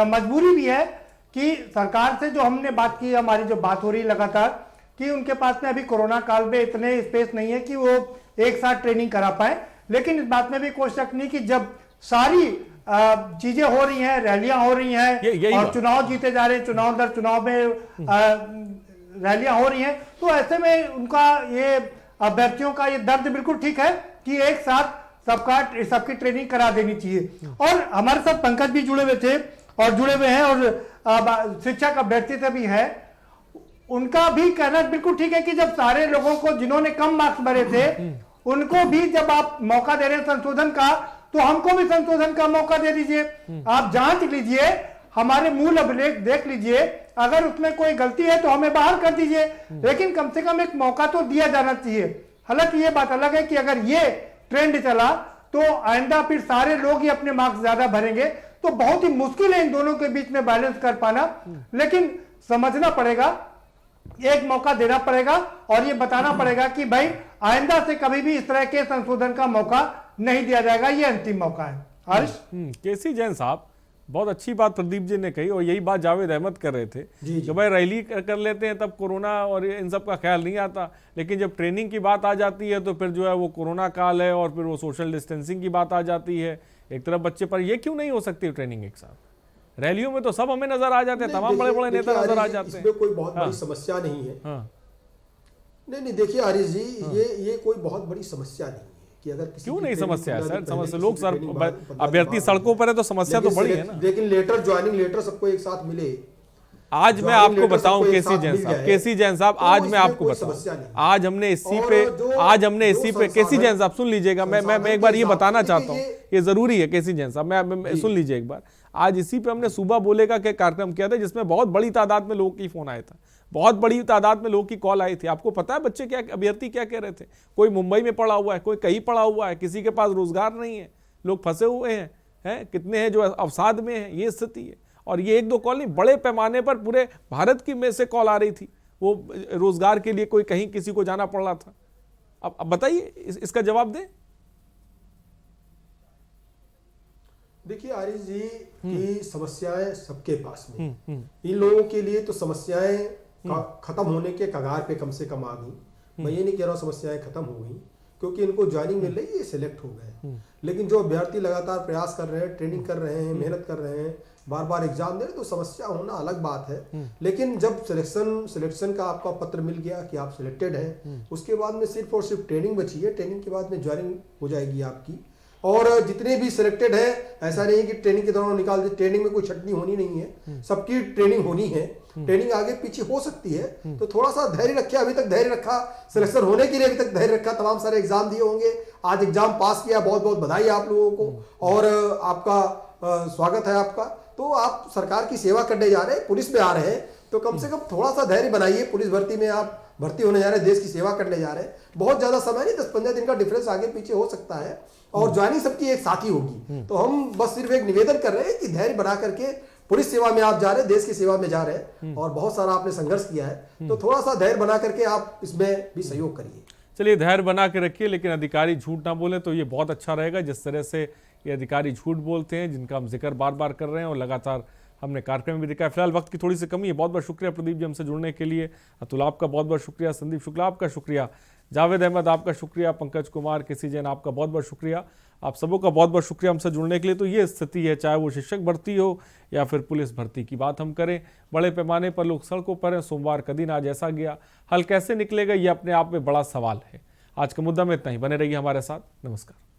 मजबूरी भी है कि सरकार से जो हमने बात की, हमारी जो बात हो रही है लगातार कि उनके पास में अभी कोरोना काल में इतने स्पेस नहीं है कि वो एक साथ ट्रेनिंग करा पाए। लेकिन इस बात में भी कोई शक नहीं कि जब सारी चीजें हो रही हैं, रैलियां हो रही हैं और चुनाव जीते जा रहे हैं, चुनाव दर चुनाव में रैलियां हो रही हैं, तो ऐसे में उनका ये अभ्यर्थियों का ये दर्द बिल्कुल ठीक है कि एक साथ सबकी ट्रेनिंग करा देनी चाहिए। और हमारे साथ पंकज भी जुड़े हुए थे और जुड़े हुए हैं और शिक्षक अभ्यर्थी से भी है, उनका भी कहना बिल्कुल ठीक है कि जब सारे लोगों को जिन्होंने कम मार्क्स भरे थे उनको भी जब आप मौका दे रहे हैं संशोधन का, तो हमको भी संशोधन का मौका दे दीजिए। आप जांच लीजिए, हमारे मूल अभिलेख देख लीजिए, अगर उसमें कोई गलती है तो हमें बाहर कर दीजिए, लेकिन कम से कम एक मौका तो दिया जाना चाहिए। हालांकि ये बात अलग है कि अगर ये ट्रेंड चला तो आइंदा फिर सारे लोग ही अपने मार्क्स ज्यादा भरेंगे, तो बहुत ही मुश्किल है इन दोनों के बीच में बैलेंस कर पाना। लेकिन समझना पड़ेगा, एक मौका देना पड़ेगा और ये बताना पड़ेगा कि भाई आइंदा से कभी भी इस तरह के संशोधन का मौका नहीं दिया जाएगा, ये अंतिम मौका है। हर्ष? केसी जैन साहब, बहुत अच्छी बात प्रदीप जी ने कही और यही बात जावेद अहमद कर रहे थे कि भाई रैली कर लेते हैं तब कोरोना और इन सब का ख्याल नहीं आता, लेकिन जब ट्रेनिंग की बात आ जाती है तो फिर जो है वो कोरोना काल है और फिर वो सोशल डिस्टेंसिंग की बात आ जाती है एक तरफ बच्चे पर। ये क्यों नहीं हो सकती ट्रेनिंग एक साथ? रैलियों में तो सब हमें नजर आ जाते हैं, तमाम बड़े बड़े नेता नजर आ जाते हैं, इसमें कोई बहुत बड़ी समस्या नहीं है। नहीं देखिए आरिफ जी, ये कोई बहुत बड़ी समस्या नहीं है कि अगर क्यों नहीं समस्या है सर? समस्या लोग सर अभ्यर्थी सड़कों पर है तो समस्या तो बड़ी है ना। लेकिन लेटर ज्वाइनिंग लेटर सबको एक साथ मिले। आज मैं आपको बताऊं केसी जैन साहब, आज मैं आपको बताऊं, आज हमने इसी पे केसी जैन साहब सुन लीजिएगा, मैं एक बार ये बताना चाहता हूँ, ये जरूरी है केसी जैन साहब, मैं सुन लीजिए एक बार। आज इसी पे हमने सुबह बोलेगा के कार्यक्रम किया था जिसमें बहुत बड़ी तादाद में लोगों की फोन आया था, बहुत बड़ी तादाद में लोगों की कॉल आई थी। आपको पता है बच्चे क्या, अभ्यर्थी क्या कह रहे थे? कोई मुंबई में पढ़ा हुआ है, कोई कहीं पढ़ा हुआ है, किसी के पास रोजगार नहीं है, लोग फंसे हुए हैं, कितने हैं जो अवसाद में है, ये स्थिति है। और ये एक दो कॉल नहीं, बड़े पैमाने पर पूरे भारत की में से कॉल आ रही थी, वो रोजगार के लिए कोई कहीं किसी को जाना पड़ रहा था। अब बताइए इसका जवाब दें। देखिए आरिफ जी की समस्याएं सबके पास में, इन लोगों के लिए तो समस्याएं खत्म होने के कगार पे कम से कम आ गई। मैं ये नहीं कह रहा हूँ समस्याएं खत्म हो गई, क्योंकि इनको ज्वाइनिंग मिल रही है, ये सिलेक्ट हो गए। लेकिन जो अभ्यर्थी लगातार प्रयास कर रहे हैं, ट्रेनिंग कर रहे हैं, मेहनत कर रहे हैं, बार बार एग्जाम दे रहे, तो समस्या होना अलग बात है। लेकिन जब सिलेक्शन का आपका पत्र मिल गया कि आप सिलेक्टेड हैं, उसके बाद में सिर्फ और सिर्फ ट्रेनिंग बची है, ट्रेनिंग के बाद में ज्वाइनिंग हो जाएगी आपकी। और जितने भी सिलेक्टेड है, ऐसा नहीं कि ट्रेनिंग के दौरान निकाल दे, ट्रेनिंग में कोई छटनी होनी नहीं है, सबकी ट्रेनिंग होनी है, ट्रेनिंग आगे पीछे हो सकती है, तो थोड़ा सा धैर्य रखे। अभी तक धैर्य रखा, सिलेक्शन होने के लिए अभी तक धैर्य रखा, तमाम सारे एग्जाम दिए होंगे, आज एग्जाम पास किया, बहुत बहुत बधाई आप लोगों को और आपका स्वागत है आपका। तो आप सरकार की सेवा करने जा रहे हैं, पुलिस में आ रहे हैं, तो कम से कम थोड़ा सा धैर्य बनाइए। पुलिस भर्ती में आप भर्ती होने जा रहे हैं, देश की सेवा करने जा रहे हैं, बहुत ज्यादा समय नहीं, 10-15 दिन का डिफरेंस आगे पीछे हो सकता है और ज्वाइनिंग सबकी एक साथ ही होगी। तो हम बस सिर्फ एक निवेदन कर रहे हैं कि धैर्य बना करके पुलिस सेवा में आप जा रहे हैं, देश की सेवा में जा रहे हैं और बहुत सारा आपने संघर्ष किया है, तो थोड़ा सा धैर्य बना करके आप इसमें भी सहयोग करिए। चलिए धैर्य बना के रखिए, लेकिन अधिकारी झूठ ना बोले तो ये बहुत अच्छा रहेगा। जिस तरह से ये अधिकारी झूठ बोलते हैं, जिनका हम जिक्र बार बार कर रहे हैं और लगातार हमने कार्यक्रम में भी देखा है। फिलहाल वक्त की थोड़ी सी कमी है। बहुत बहुत शुक्रिया प्रदीप जी हमसे जुड़ने के लिए, अतुल आपका बहुत बहुत शुक्रिया, संदीप शुक्ला आपका शुक्रिया, जावेद अहमद आपका शुक्रिया, पंकज कुमार, केसी जैन आपका बहुत बहुत शुक्रिया, आप सबों का बहुत बहुत शुक्रिया हमसे जुड़ने के लिए। तो ये स्थिति है, चाहे वो शिक्षक भर्ती हो या फिर पुलिस भर्ती की बात हम करें, बड़े पैमाने पर लोग सड़कों पर हैं। सोमवार का दिन आज ऐसा गया, हल कैसे निकलेगा ये अपने आप में बड़ा सवाल है। आज का मुद्दा में इतना ही, बने रहिए हमारे साथ, नमस्कार।